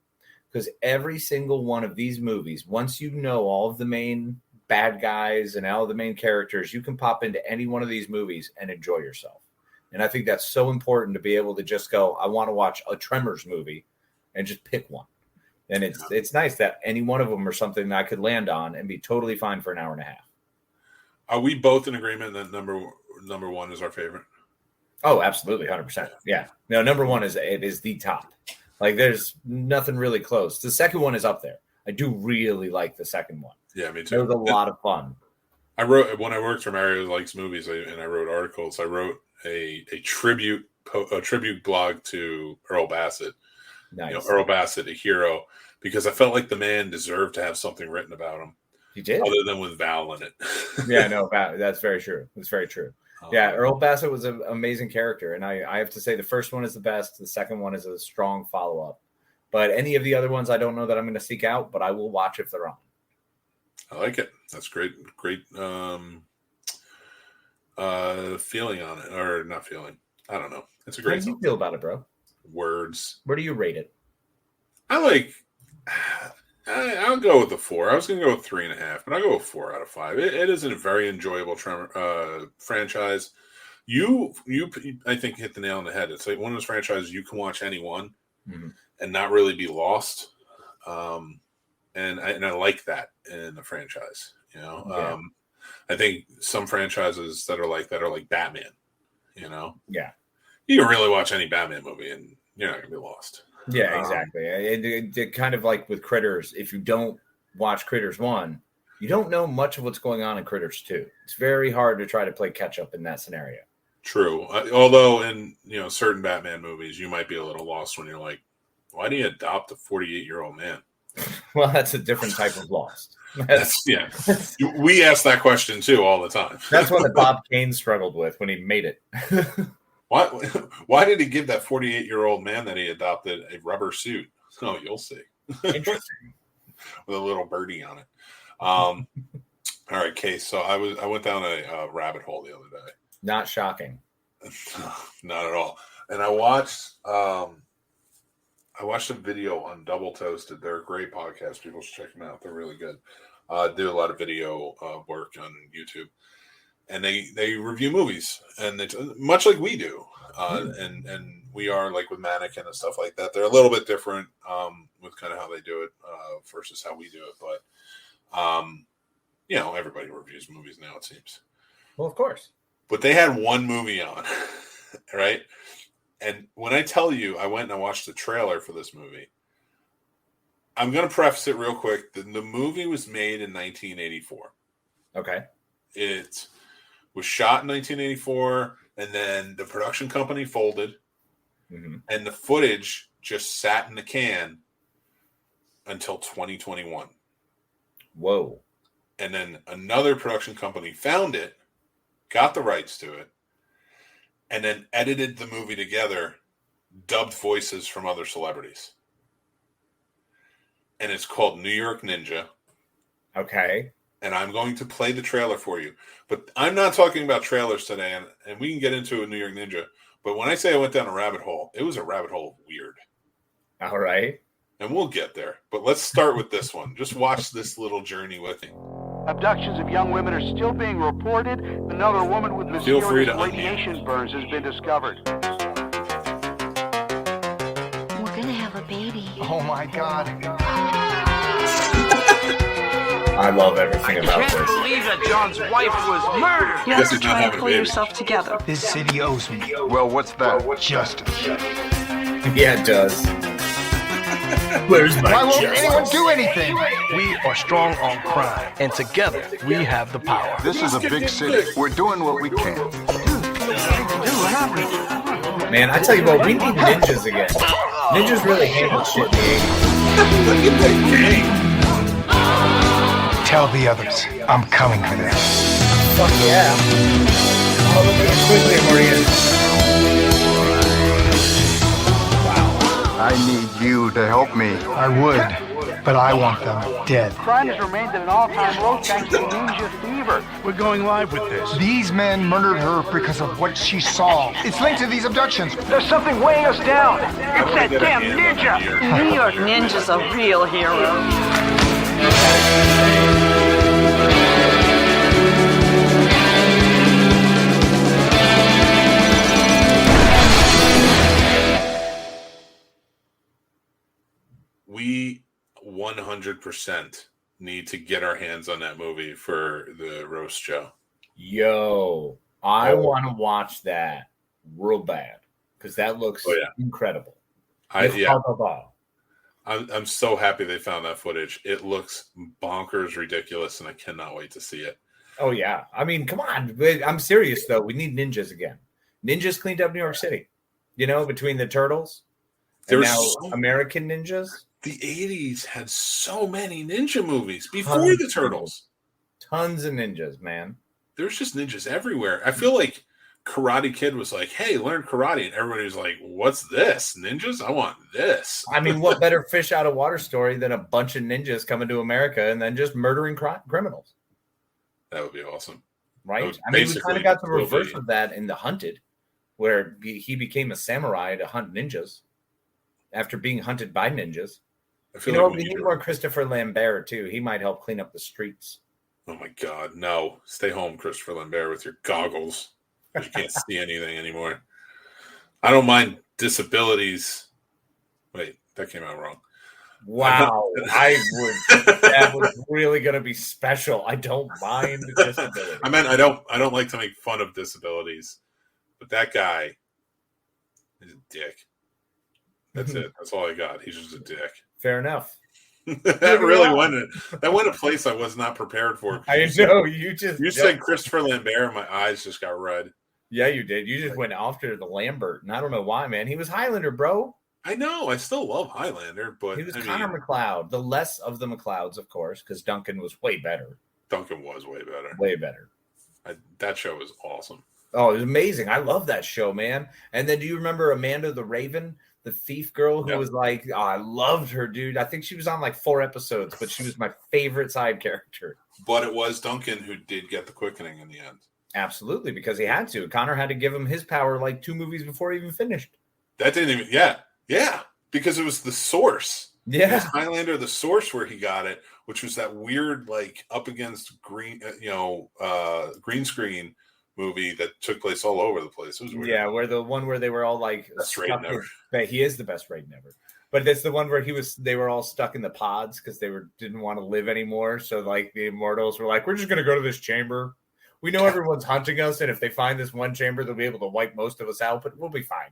Because every single one of these movies, once you know all of the main bad guys and all of the main characters, you can pop into any one of these movies and enjoy yourself. And I think that's so important to be able to just go, I want to watch a Tremors movie and just pick one. And it's nice that any one of them are something that I could land on and be totally fine for an hour and a half. Are we both in agreement that number 1 is our favorite? Oh, absolutely. 100%. Yeah. No, number 1 is the top. Like, there's nothing really close. The second one is up there. I do really like the second one. Yeah, me too. It was a lot of fun. When I worked for Mario Likes Movies and I wrote articles, I wrote a tribute blog to Earl Bassett. Nice. Earl Bassett, a hero, because I felt like the man deserved to have something written about him. You did? Other than with Val in it. Yeah, no, that's very true. That's very true. Yeah, Earl Bassett was an amazing character, and I have to say the first one is the best. The second one is a strong follow-up. But any of the other ones, I don't know that I'm going to seek out, but I will watch if they're on. I like it. That's great feeling on it. Or not feeling. I don't know. It's a great How do you feel about it, bro? Words. Where do you rate it? I'll go with a 4. I was going to go with 3.5, but I'll go with 4 out of 5. It is a very enjoyable franchise. You, I think, hit the nail on the head. It's like one of those franchises you can watch any one and not really be lost. And I like that in the franchise. Yeah. I think some franchises that are like Batman. Yeah, you can really watch any Batman movie and you're not going to be lost. Yeah, exactly. It kind of like with Critters. If you don't watch Critters 1, you don't know much of what's going on in Critters 2. It's very hard to try to play catch up in that scenario. True. Although in certain Batman movies, you might be a little lost when you're like, why do you adopt a 48-year-old man? Well, that's a different type of lost. Yeah. We ask that question too all the time. That's one that Bob Kane struggled with when he made it. Why did he give that 48-year-old man that he adopted a rubber suit? Oh, you'll see. Interesting. With a little birdie on it. All right, Case. So I went down a rabbit hole the other day. Not shocking. Not at all. And I watched a video on Double Toasted. They're a great podcast. People should check them out. They're really good. Do a lot of video work on YouTube. And they review movies, and it's much like we do. And we are like with Mannequin and stuff like that. They're a little bit different with kind of how they do it versus how we do it. But, everybody reviews movies now, it seems. Well, of course. But they had one movie on, right? And when I tell you, I went and I watched the trailer for this movie. I'm going to preface it real quick. The movie was made in 1984. Okay. It was shot in 1984, and then the production company folded, and the footage just sat in the can until 2021. Whoa. And then another production company found it, got the rights to it, and then edited the movie together, dubbed voices from other celebrities. And it's called New York Ninja. Okay. And I'm going to play the trailer for you. But I'm not talking about trailers today, and we can get into a New York Ninja. But when I say I went down a rabbit hole, it was a rabbit hole of weird. All right. And we'll get there. But let's start with this one. Just watch this little journey with me. Abductions of young women are still being reported. Another woman with mysterious radiation burns has been discovered. We're gonna have a baby. Oh my God. I love everything I about can't this. believe that John's wife was murdered. You have to try and pull yourself together. This city owes me Well, what's that? justice. Yeah, it does. Where's my Why won't justice? anyone do anything? We are strong on crime, and together we have the power. This is a big city. We're doing what we can. Man, I tell you what, we need ninjas again. Ninjas really handled shit in the 80s. Tell the others I'm coming for them. Fuck yeah. Oh, look at quickly, Morgan. I need you to help me. I would, but I want them dead. Crime has remained at an all-time low thanks to ninja fever. We're going live with this. These men murdered her because of what she saw. It's linked to these abductions. There's something weighing us down. It's that damn ninja. New York Ninja's a real hero. We 100% need to get our hands on that movie for the roast show. Yo, I want to watch that real bad because that looks incredible. I'm so happy they found that footage. It looks bonkers ridiculous, and I cannot wait to see it. Oh, yeah. I mean, come on. I'm serious, though. We need ninjas again. Ninjas cleaned up New York City, between the Turtles and now American ninjas. The 80s had so many ninja movies before the Turtles. Tons of ninjas, man. There's just ninjas everywhere. I feel like Karate Kid was like, hey, learn karate. And everybody was like, what's this? Ninjas? I want this. I mean, what better fish out of water story than a bunch of ninjas coming to America and then just murdering criminals? That would be awesome. Right? I mean, we kind of got the reverse of that in The Hunted, where he became a samurai to hunt ninjas after being hunted by ninjas. We need more Christopher Lambert, too. He might help clean up the streets. Oh, my God. No. Stay home, Christopher Lambert, with your goggles. You can't see anything anymore. I don't mind disabilities. Wait, that came out wrong. Wow. That was really going to be special. I don't mind disabilities. I meant I don't like to make fun of disabilities. But that guy is a dick. That's it. That's all I got. He's just a dick. Fair enough. That really went a place I was not prepared for. I know you said Christopher Lambert, and my eyes just got red. Yeah, you did. You just went after the Lambert, and I don't know why, man. He was Highlander, bro. I know. I still love Highlander, but he was Connor McLeod. The less of the McLeods, of course, because Duncan was way better. Duncan was way better. Way better. That show was awesome. Oh, it was amazing. I love that show, man. And then do you remember Amanda the Raven? The thief girl who was like, I loved her, dude. I think she was on like 4 episodes, but she was my favorite side character. But it was Duncan who did get the quickening in the end. Absolutely, because he had to. Connor had to give him his power like 2 movies before he even finished. That didn't even, yeah, because it was the Source. Yeah. It was Highlander, the Source, where he got it, which was that weird, like, up against green screen movie that took place all over the place. It was weird. Yeah, where the one where they were all like best rating ever. He is the best rating ever. But that's the one where they were all stuck in the pods because they didn't want to live anymore. So like the immortals were like, we're just gonna go to this chamber. We know everyone's hunting us, and if they find this one chamber, they'll be able to wipe most of us out, but we'll be fine.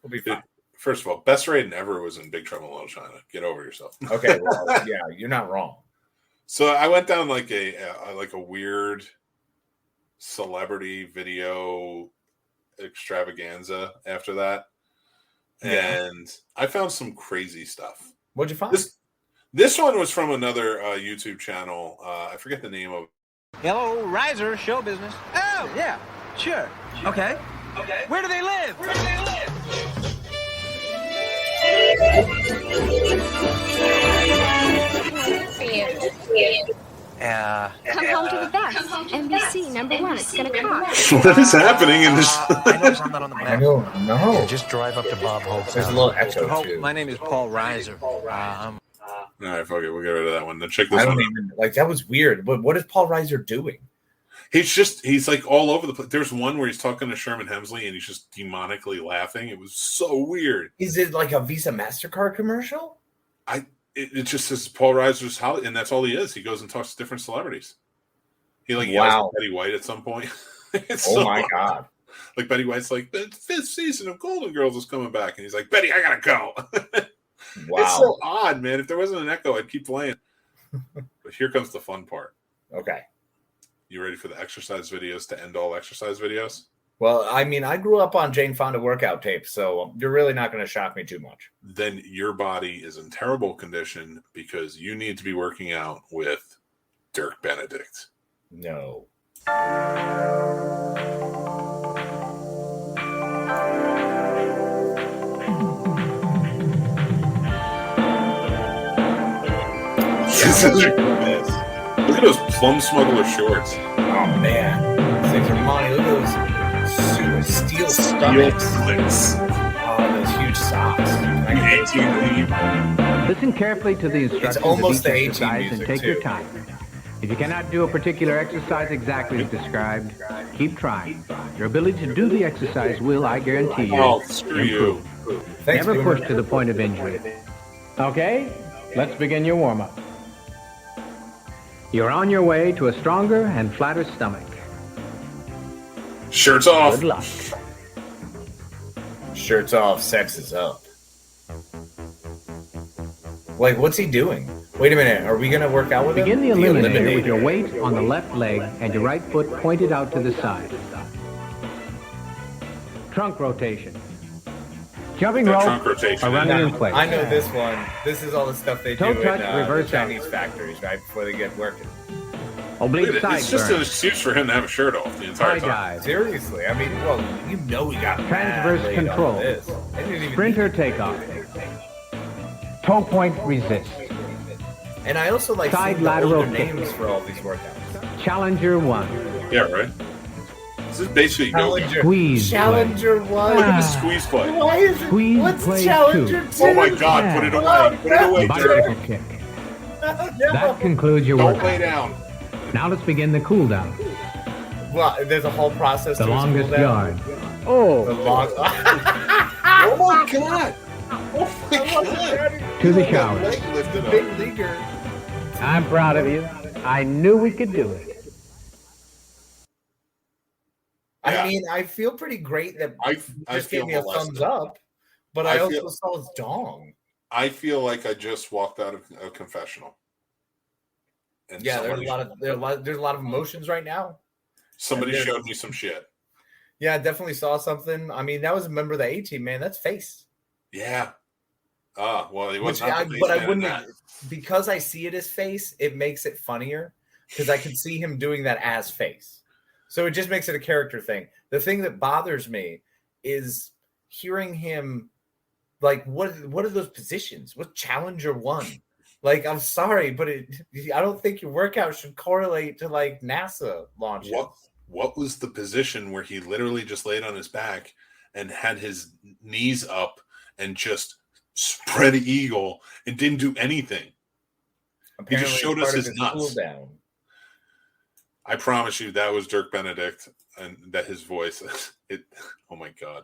We'll be fine. First of all, best rating ever was in Big Trouble in Little China. Get over yourself. Okay, well, yeah, you're not wrong. So I went down like a weird celebrity video extravaganza after that, and I found some crazy stuff. What'd you find? This one was from another YouTube channel. I forget the name of. Hello, Riser, show business. Oh, yeah, sure. Okay. Where do they live? Come home to the best. NBC #1. It's gonna cost. What is happening in this? I notice I'm not on the map. I don't know. Just drive up to Bob Holt's. There's a little echo too. My name is Paul Reiser. All right, fuck it. We'll get rid of that one. Then check this I don't one even like that was weird. But what is Paul Reiser doing? He's like all over the place. There's one where he's talking to Sherman Hemsley and he's just demonically laughing. It was so weird. Is it like a Visa MasterCard commercial? It just says Paul Reiser's Hollywood, and that's all he is. He goes and talks to different celebrities. He like yells at Betty White at some point. My God. Like Betty White's like, the 5th season of Golden Girls is coming back. And he's like, Betty, I gotta go. Wow. It's so odd, man. If there wasn't an echo, I'd keep playing. But here comes the fun part. Okay. You ready for the exercise videos to end all exercise videos? Well, I mean, I grew up on Jane Fonda workout tapes, so you're really not going to shock me too much. Then your body is in terrible condition because you need to be working out with Dirk Benedict. No. Look at those plum smuggler shorts. Oh man, these things are money. Look at those steel stomachs. Oh, those huge socks. Listen carefully to the instructions It's almost of each the 18 exercise and music, take too. your time. If you cannot do a particular exercise exactly as described, keep trying. Your ability to do the exercise will, I guarantee you, improve. Thanks, Never Boomer. push to the point of injury. Okay, let's begin your warm-up. You're on your way to a stronger and flatter stomach. Shirts off. Good luck. Shirts off, sex is up. Like, what's he doing? Wait a minute, are we going to work out with Begin him? the eliminator with your weight on the left leg and your right foot pointed out to the side. Trunk rotation. Jumping rope trunk rotation. or running in place. I know this one. This is all the stuff they Toe do touch, in reverse the Chinese factories, right before they get working. Oblique Look at it. side It's just burn. an excuse for him to have a shirt off the entire High time. dive. Seriously, I mean, well, you know we got Transverse mad late on control. this. They didn't even Sprinter need- takeoff. Toe point resist. And I also like Side seeing the lateral older kick. names for all these workouts. Challenger 1. Yeah, right? This is basically yoga. Squeeze play. Challenger 1. Look at the squeeze play. Why is it? Squeeze What's play Challenger 2. 2? Oh my God, put it away. Put it away, Dirk. Bicycle kick. Oh, no. That concludes your Don't workout. lay down. Now let's begin the cool down. Well, there's a whole process The to longest cool down. yard. Oh, The long. Oh my God. Oh my God. to the showers. Leg lifted The up. big leaguer. I'm proud of you. I knew we could do it. Yeah. I mean, I feel pretty great that I just feel gave me a molested. thumbs up, but I I feel- also saw his dong. I feel like I just walked out of a confessional. And Yeah, there's somebody, a lot of emotions right now. somebody and showed me some shit. Yeah, I definitely saw something. I mean, that was a member of the A-team, man. That's face. Yeah. Ah, well, he was Which not I, the but I baseman in wouldn't that. because I see it as face. It makes it funnier because I can see him doing that as face. So it just makes it a character thing. The thing that bothers me is hearing him like what are those positions? What Challenger 1? Like, I'm sorry, but I don't think your workout should correlate to like NASA launches. What was the position where he literally just laid on his back and had his knees up and just spread eagle and didn't do anything? Apparently, he just showed it's us part of his nuts. cool down. I promise you that was Dirk Benedict and that his voice. Oh my God.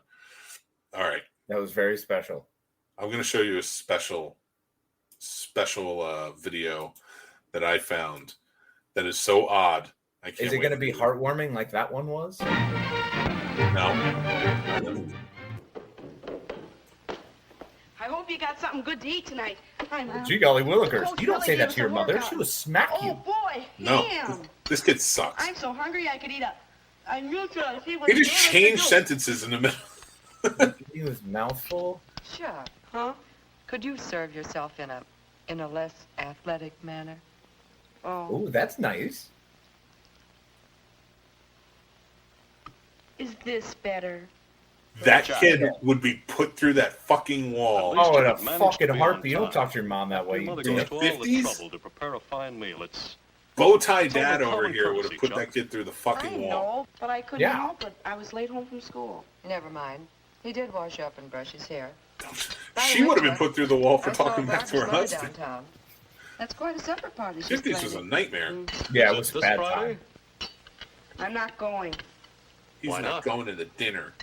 All right. That was very special. I'm going to show you a special video that I found that is so odd. I can't Is it wait going to to be do it. heartwarming like that one was? No. I hope you got something good to eat tonight. Gee golly willikers. Coach You don't really say gave that us to your a mother. workout. She would smack Oh you. boy, No. damn! This kid sucks. I'm so hungry I could eat a. I knew to see what. He just changed sentences in the middle. He was mouthful. Sure. Huh? Could you serve yourself in a less athletic manner? Oh, Oh, that's nice. is this better? That kid would be put through that fucking wall. Oh, in a fucking heartbeat. You don't talk to your mom that way. You In do the it. 50s, to prepare a fine meal. It's Bowtie Dad Common over here would have courtesy, put Chuck. that kid through the I fucking wall. know, but I couldn't Yeah. help it. I was late home from school. Never mind. He did wash up and brush his hair. She would have been put through the wall for I saw talking a back to her barber husband. downtown. That's quite a supper party. she's 50s was a planning. nightmare. Yeah, Is it was a this bad Friday? time. I'm not going. He's Why not not? going to the dinner.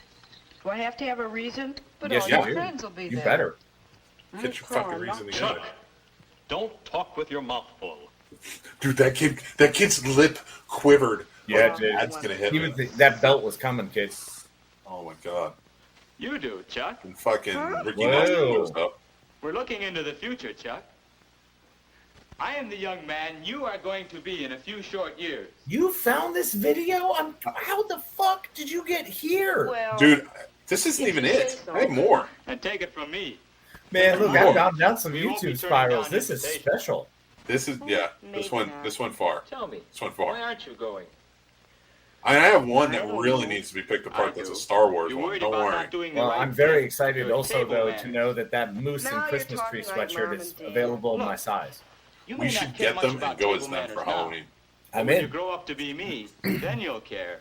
Do I have to have a reason? But Yes, all you your do. friends will be You there. better. I'm Get your fucking crying. reason I'm together. Don't talk with your mouth full. Dude, that kid's lip quivered. Yeah, like, dude. That's gonna hit. That belt was coming, kid. Oh my god. You do, Chuck. And fucking Ricky Nelson up. We're looking into the future, Chuck. I am the young man you are going to be in a few short years. You found this video? How the fuck did you get here? Well, dude, this isn't even it. I have more. And take it from me. Man, look, I found down some YouTube spirals. This is special. This is This one far. Tell me. This one far. Why aren't you going? I have one that really needs to be picked apart. That's a Star Wars one. Don't worry. Well, I'm very excited also, though, to know that Moose and Christmas tree sweatshirt is available in my size. We should get them and go as them for Halloween. I'm when in. you grow up to be me, then you'll care.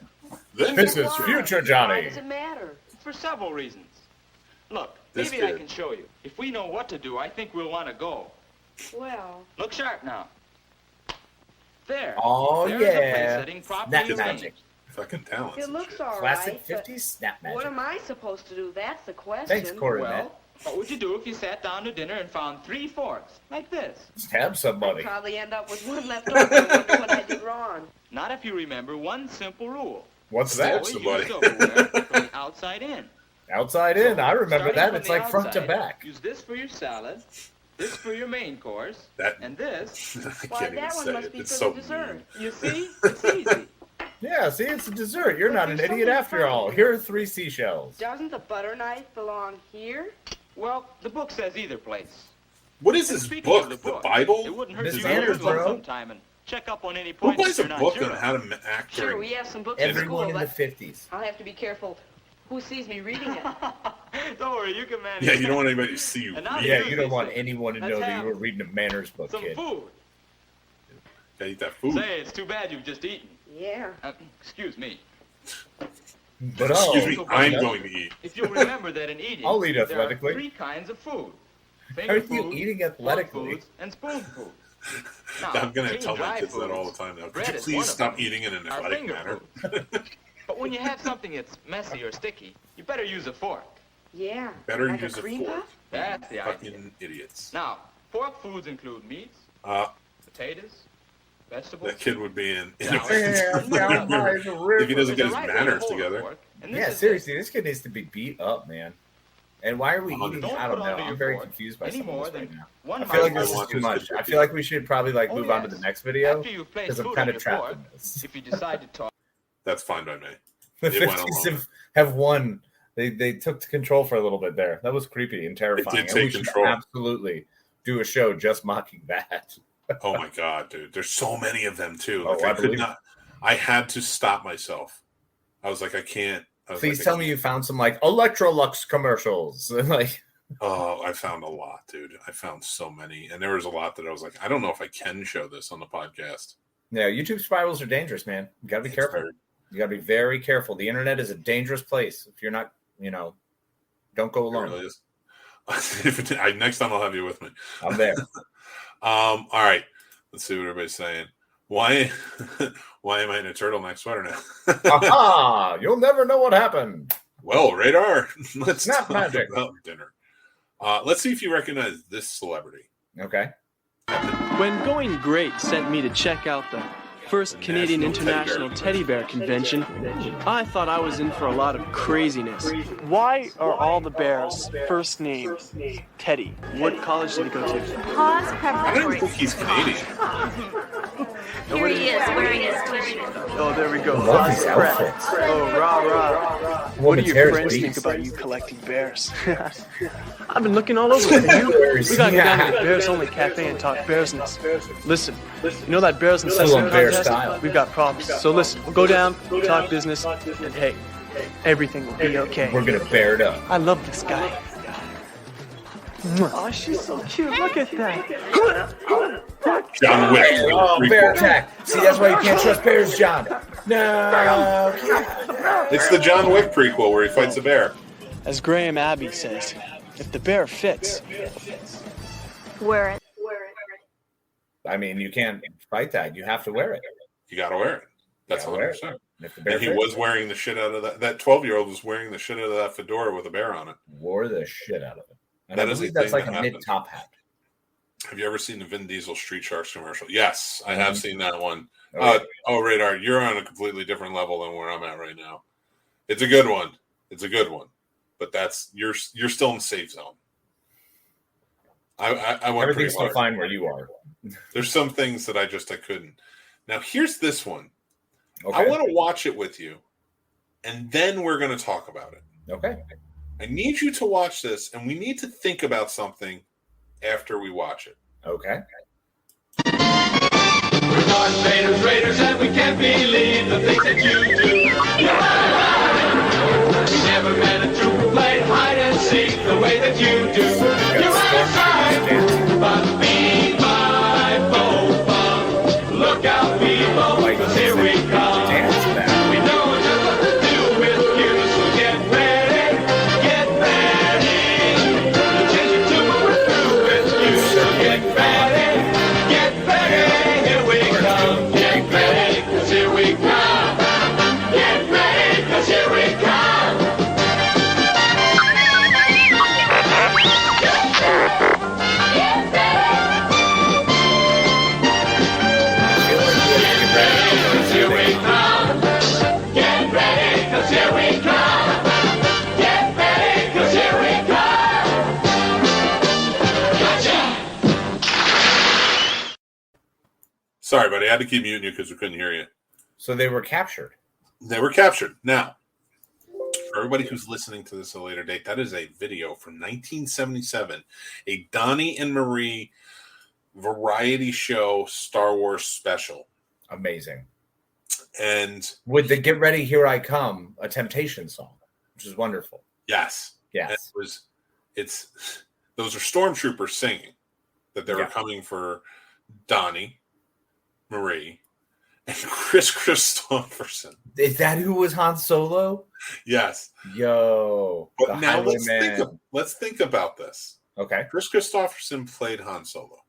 This is future Johnny. Why does it matter? For several reasons. Look, This maybe I kid. can show you. If we know what to do, I think we'll want to go. Well, Look sharp now. There. Oh, There's the place yeah. setting properly Snap arranged. magic. Fucking talents. it looks all Classic right. 50s snap But what magic. am I supposed to do? That's the question. Thanks, Corey, man. Well, what would you do if you sat down to dinner and found 3 forks, like this? Stab somebody. Probably end up with one left over. And wonder what I did wrong. Not if you remember one simple rule. What's that? Always use somebody. silverware from the outside in. Outside in. I remember Starting that. from It's the like front to outside, back. Use this for your salad, this for your main course, That- and this. I Why, can't even that one say must it. be It's for so the dessert. mean. You see? It's easy. Yeah, see, it's a dessert. You're But not an there's idiot something after funny. all. Here are 3 seashells. Doesn't the butter knife belong here? Well, the book says either place. What is And this speaking book? of The It Bible? wouldn't hurt This you is to Anders, Google bro. sometime and check up on any Who points buys that a you're not book sure on of. how to act Sure, during? we have some books in Everyone school, in the but 50s. I'll have to be careful who sees me reading it. Don't worry, you can manage. Yeah, you don't want anybody to see you. And now Yeah, do you don't these want things. anyone to Let's know that have you were reading a manners book, some kid. food. Gotta eat that food. Say, it's too bad you've just eaten. Yeah. Excuse me. But Excuse me, I'm no. going to eat. If you'll remember that in eating, I'll eat there are athletically. 3 kinds of food. How are Finger you food, eating fork athletically? foods, and spoon food. Now, I'm going to clean tell my dry kids that all the foods, time now. Could bread you is please one of stop them. eating in an Our athletic finger manner? food. But when you have something that's messy or sticky, you better use a fork. Yeah. Better like use a cream fork. puff? That's the idea. Fucking idiots. Now, fork foods include meats, potatoes, vegetables. That kid would be in Bam, down by the river. if he doesn't get There's his a right way to manners hold a together. fork, and this Yeah, is seriously, this kid needs to be beat up, man. And why are we Don't eating? Don't I don't put know. onto I'm your very fork confused by any some of more this right than now. one I feel like mouthful. this is want too this much. to I feel like we should probably Oh, move on to yes. the next video After you've placed because I'm food kind on of your trapped fork, in this. if you decide to talk. That's fine by me. The It went 50s along. have won. They took control for a little bit there. That was creepy and terrifying. did And we take should control. absolutely do a show just mocking that. Oh my god, dude! There's so many of them too. Oh, Like I I could believe not. I had to stop myself. I was like, I can't. I was Please like, tell me you found some like Electrolux commercials. Like, Oh, I found a lot, dude. I found so many, and there was a lot that I was like, I don't know if I can show this on the podcast. yeah, YouTube spirals are dangerous, man. You gotta be careful. You gotta be very careful. The internet is a dangerous place. If you're not, don't go It alone. really is. Next time I'll have you with me. I'm there. All right. Let's see what everybody's saying. Why am I in a turtleneck sweater now? Aha! You'll never know what happened. Well, radar. Let's Snap talk magic. about dinner. Let's see if you recognize this celebrity. Okay. When Going Great sent me to check out the first Canadian National International Teddy Bear Convention, I thought I was in for a lot of craziness. Why are all the bears first name Teddy? What college did he go to? Pause I don't preparatory. think he's Canadian. Here he is wearing his t-shirt. Oh, there we go. I love these Crap. outfits. Oh, rah, rah. What do Woman's hair your is friends think beast. about you collecting bears? I've been looking all over for you. We gotta go down to the Bears Only Cafe and talk bearsness. Listen, you know that Bears and Full Sesame on bear contest? style. We've got problems. So listen, we'll go down, we'll talk business, and hey, everything will be okay. We're gonna bear it up. I love this guy. Oh, she's so cute. Look at that. John Wick. Oh, bear attack. See, that's why you can't trust bears, John. No. It's the John Wick prequel where he fights a bear. As Graham Abbey says, if the bear fits, Wear it. I mean, you can't fight that. You have to wear it. You got to wear it. That's gotta wear it. 100%. If the bear And he fits, was wearing the shit out of that. That 12-year-old was wearing the shit out of that fedora with a bear on it. wore the shit out of it. And That I is believe the that's thing like that a happened. mid-top hat. Have you ever seen the Vin Diesel Street Sharks commercial? Yes, I have seen that one. Oh, Radar, you're on a completely different level than where I'm at right now. It's a good one. But you're still in the safe zone. I went everything's still hard. fine where you are. There's some things that I couldn't. Now here's this one. Okay. I want to watch it with you, and then we're going to talk about it. Okay. I need you to watch this, and we need to think about something after we watch it. Okay. We're Darth Vader's Raiders, and we can't believe the things that you do. We never met a trooper playing hide and seek the way that you do. You're outside, but be my foe. Look out, people, because here we come. We know just what to do with you, so get ready, get ready. The change to what we're through with you, so get ready, get ready. Here we come, get ready, 'cause here we come. Get ready, 'cause here we come. Here we come. Get ready, 'cause here we come. Get ready, 'cause here we come. Gotcha. Sorry, buddy. I had to keep muting you because we couldn't hear you. So they were captured. They were captured. Now, for everybody who's listening to this at a later date, that is a video from 1977, a Donnie and Marie variety show Star Wars special. Amazing. And with the "Get Ready, Here I Come," a Temptation song, which is wonderful. Yes. Yes. It's those are stormtroopers singing that they were coming for Donnie, Marie, and Chris Christopherson. Is that who was Han Solo? Yes. Yo. But now let's think about this. Okay. Chris Christopherson played Han Solo.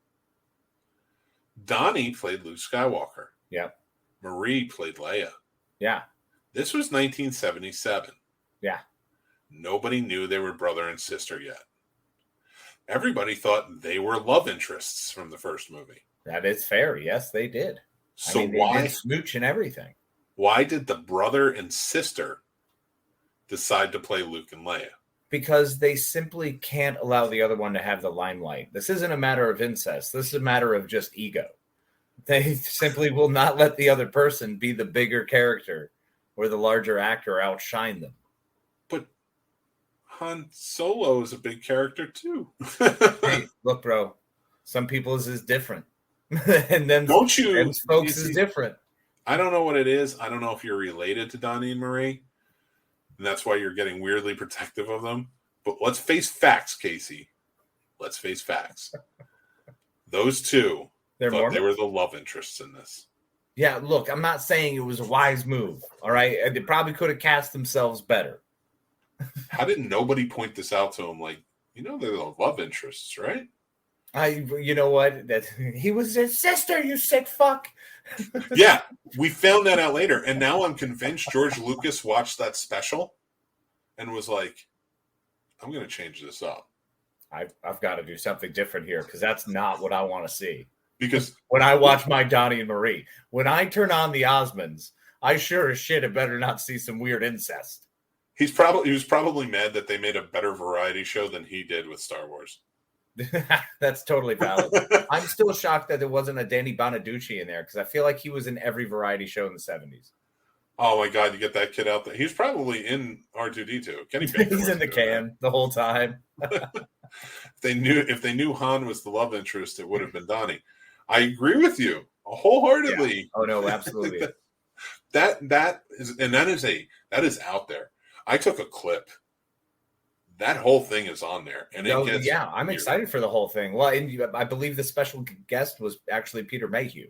Donnie played Luke Skywalker. Yep. Marie played Leia. Yeah. This was 1977. Yeah. Nobody knew they were brother and sister yet. Everybody thought they were love interests from the first movie. That is fair. Yes, they did. So they why did smooch and everything? Why did the brother and sister decide to play Luke and Leia? Because they simply can't allow the other one to have the limelight. This isn't a matter of incest. This is a matter of just ego. They simply will not let the other person be the bigger character or the larger actor outshine them. But Han Solo is a big character too. Hey, look, bro. Some people's is different. And then folks is different. I don't know what it is. I don't know if you're related to Donnie and Marie. And that's why you're getting weirdly protective of them. But let's face facts, Casey. Let's face facts. Those two thought they were the love interests in this. Yeah, look, I'm not saying it was a wise move, all right? And they probably could have cast themselves better. How did nobody point this out to him? Like, they're the love interests, right? You know what? That he was his sister, you sick fuck. Yeah, we found that out later. And now I'm convinced George Lucas watched that special and was like, I'm going to change this up. I've got to do something different here because that's not what I want to see. Because when I watch my Donnie and Marie, when I turn on the Osmonds, I sure as shit had better not see some weird incest. He was probably mad that they made a better variety show than he did with Star Wars. That's totally valid. I'm still shocked that there wasn't a Danny Bonaducci in there because I feel like he was in every variety show in the 70s. Oh my God, you get that kid out there. He's probably in R2D2. Kenny Baker. He's in the can the whole time. If they knew Han was the love interest, it would have been Donnie. I agree with you wholeheartedly. Yeah. Oh no, absolutely. that is out there. I took a clip. That whole thing is on there, and I'm excited for the whole thing. Well, I believe the special guest was actually Peter Mayhew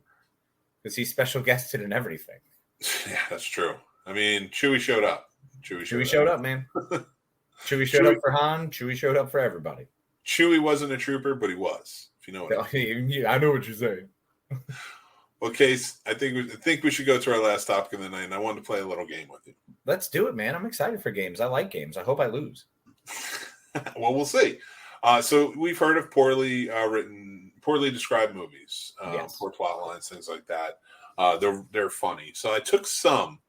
because he special guested in everything. Yeah, that's true. I mean, Chewie showed up. Chewie showed up, man. Chewie showed up for Han. Chewie showed up for everybody. Chewie wasn't a trooper, but he was. If you know what I mean. Yeah, I know what you're saying. Okay, I think we should go to our last topic of the night, and I wanted to play a little game with you. Let's do it, man. I'm excited for games. I like games. I hope I lose. Well, we'll see. So we've heard of poorly written, poorly described movies, poor plot lines, things like that. They're funny. So I took some.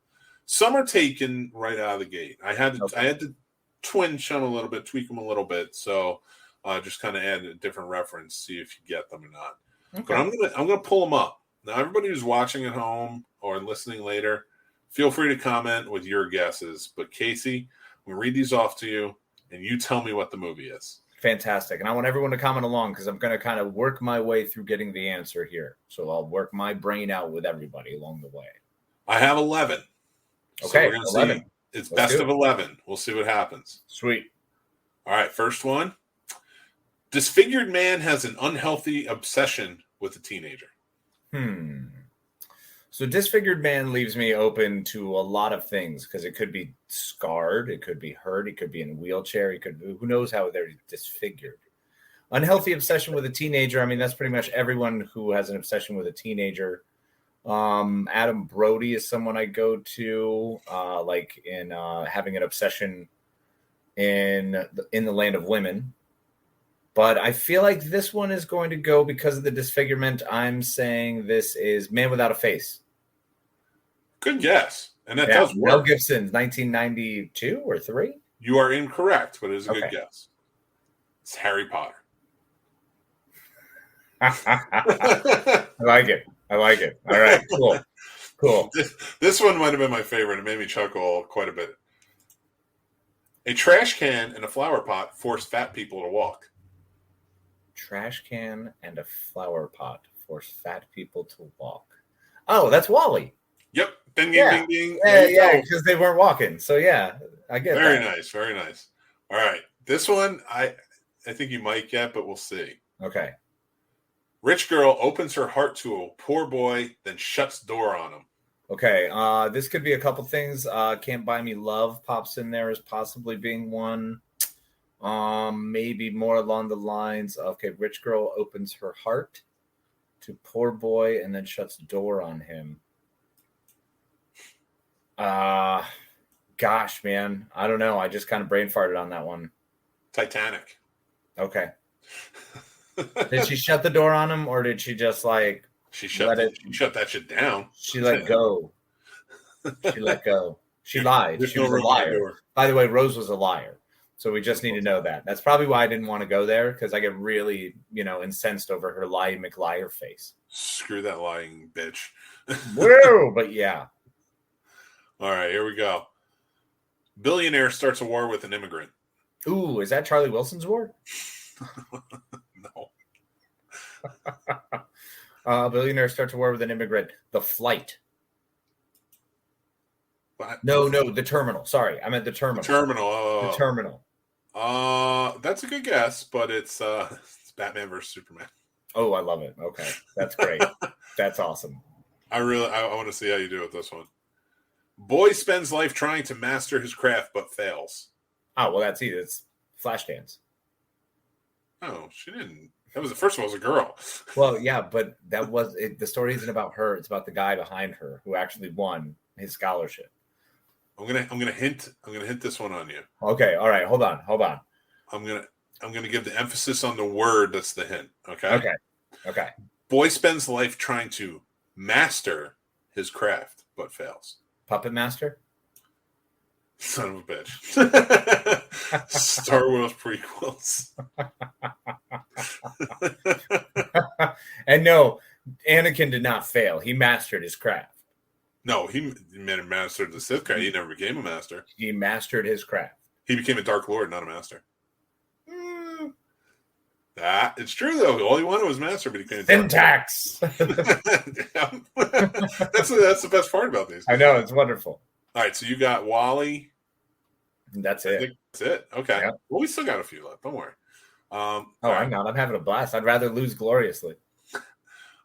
Some are taken right out of the gate. I had to twinge them a little bit, tweak them a little bit. So just kind of add a different reference, see if you get them or not. Okay. But I'm gonna pull them up. Now, everybody who's watching at home or listening later, feel free to comment with your guesses. But Casey, I'm gonna read these off to you, and you tell me what the movie is. Fantastic. And I want everyone to comment along because I'm going to kind of work my way through getting the answer here. So I'll work my brain out with everybody along the way. I have 11. Okay, so we're gonna 11. See. It's best of 11. We'll see what happens. Sweet. All right, first one. Disfigured man has an unhealthy obsession with a teenager. So disfigured man leaves me open to a lot of things because it could be scarred, it could be hurt, it could be in a wheelchair, who knows how they're disfigured. Unhealthy obsession with a teenager. I mean, that's pretty much everyone who has an obsession with a teenager. Adam Brody is someone I go to, like in having an obsession in the Land of Women. But I feel like this one is going to go because of the disfigurement. I'm saying this is Man Without a Face. Good guess. And that does work. Mel Gibson's 1992 or 3? You are incorrect, but it is a good guess. It's Harry Potter. I like it. All right, cool. This one might have been my favorite. It made me chuckle quite a bit. A trash can and a flower pot force fat people to walk. Trash can and a flower pot force fat people to walk. Oh, that's Wall-E. Yep. Ding, ding, ding, ding. Yeah, because they weren't walking. So, yeah, I get Very that. nice, very nice. All right. This one, I think you might get, but we'll see. Okay. Rich girl opens her heart to a poor boy, then shuts door on him. Okay. This could be a couple things. Can't Buy Me Love pops in there as possibly being one. Maybe more along the lines of, okay, rich girl opens her heart to poor boy and then shuts the door on him. Gosh, man, I don't know. I just kind of brain farted on that one. Titanic. Okay. Did she shut the door on him, or did she just like she shut that shit down? She let go. She let go. She lied. There's She no was a liar. door. By the way, Rose was a liar. So we just need to know that. That's probably why I didn't want to go there, because I get really, incensed over her lie McLiar face. Screw that lying bitch. Whoa, but yeah. All right, here we go. Billionaire starts a war with an immigrant. Ooh, is that Charlie Wilson's war? No. Billionaire starts a war with an immigrant. The Flight. What? No, the Terminal. Sorry, I meant the Terminal. The Terminal. That's a good guess, but it's Batman versus Superman. Oh, I love it. Okay, that's great. That's awesome. I want to see how you do with this one. Boy spends life trying to master his craft, but fails. Oh, well, that's easy. It's Flashdance. Oh, she didn't. That was first of all, it was a girl. Well, yeah, but that was it. The story isn't about her. It's about the guy behind her who actually won his scholarship. I'm gonna hint this one on you. Okay, all right. Hold on. I'm gonna give the emphasis on the word that's the hint. Okay. Okay. Boy spends life trying to master his craft, but fails. Puppet Master? Son of a bitch. Star Wars prequels. And no, Anakin did not fail. He mastered his craft. No, he mastered the Sith craft. He never became a master. He mastered his craft. He became a Dark Lord, not a master. It's true, though. All he wanted was master, but he became a Syntax. That's the best part about these. I know. It's wonderful. All right, so you got Wall-E. That's it. That's it. Okay. Yeah. Well, we still got a few left. Don't worry. I'm not. I'm having a blast. I'd rather lose gloriously.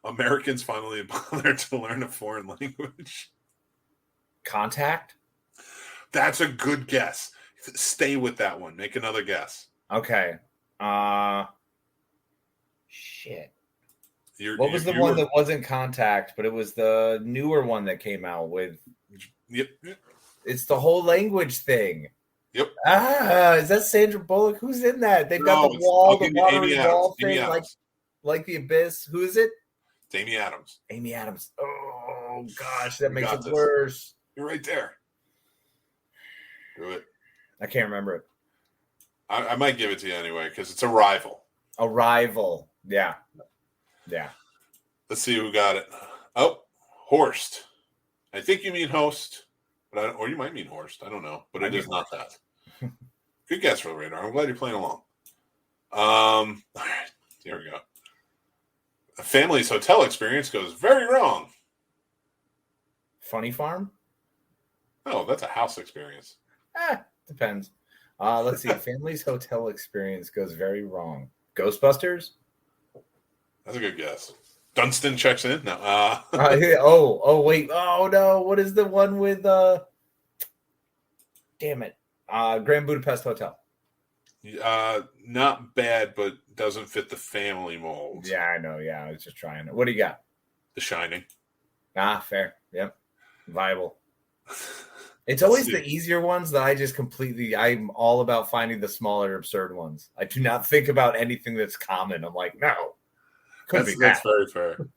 Americans finally bother to learn a foreign language. Contact? That's a good guess. Stay with that one. Make another guess. Okay. Shit. What was the one that wasn't Contact, but it was the newer one that came out with... Yep. It's the whole language thing. Yep. Is that Sandra Bullock? Who's in that? They've got the wall, the watery wall thing, like the abyss. Who is it? It's Amy Adams. Amy Adams. Oh gosh, that makes it worse. You're right there. Do it. I can't remember it. I might give it to you anyway because it's Arrival. Arrival. Yeah. Yeah. Let's see who got it. Oh, Horst. I think you mean host, but or you might mean Horst. I don't know, but it is not that. Good guess for the radar. I'm glad you're playing along. All right, here we go. A family's hotel experience goes very wrong. Funny Farm? Oh, that's a house experience. Depends. Let's see. Family's hotel experience goes very wrong. Ghostbusters? That's a good guess. Dunstan checks in. No. Wait. Oh no. What is the one with damn it. Grand Budapest Hotel. Not bad, but doesn't fit the family mold. Yeah, I know. Yeah, I was just trying. What do you got? The Shining. Fair. Yep. Viable. It's always the easier ones that I just I'm all about finding the smaller, absurd ones. I do not think about anything that's common. I'm like, no. That's very fair.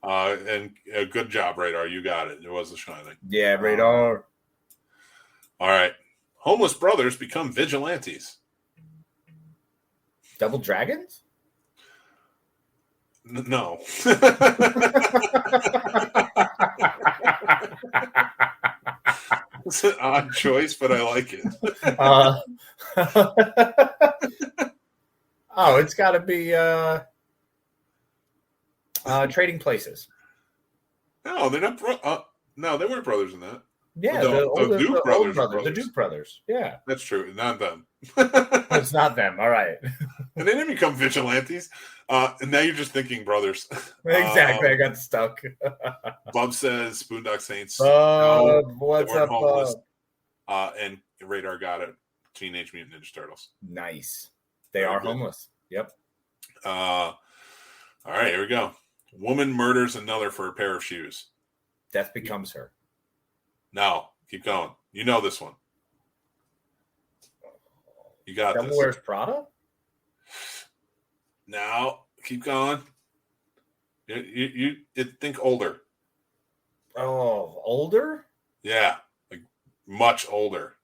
And a good job, Radar. You got it. It was The Shining. Yeah, Radar. All right. Homeless brothers become vigilantes. Double Dragons? No. It's an odd choice, but I like it. It's got to be Trading Places. No, they're not. No, they weren't brothers in that. Yeah, the Duke brothers. The Duke brothers. Yeah, that's true. Not them. It's not them. All right. And they didn't become vigilantes. And now you're just thinking brothers. Exactly. I got stuck. Bub says Boondock Saints. What's up, Bub? And Radar got it. Teenage Mutant Ninja Turtles. Nice. They are homeless. Yep. All right, here we go. Woman murders another for a pair of shoes. Death Becomes Her. No, keep going. You know this one. You got Devil this. Wears Prada? Now, keep going. You think older. Oh, older? Yeah, like much older.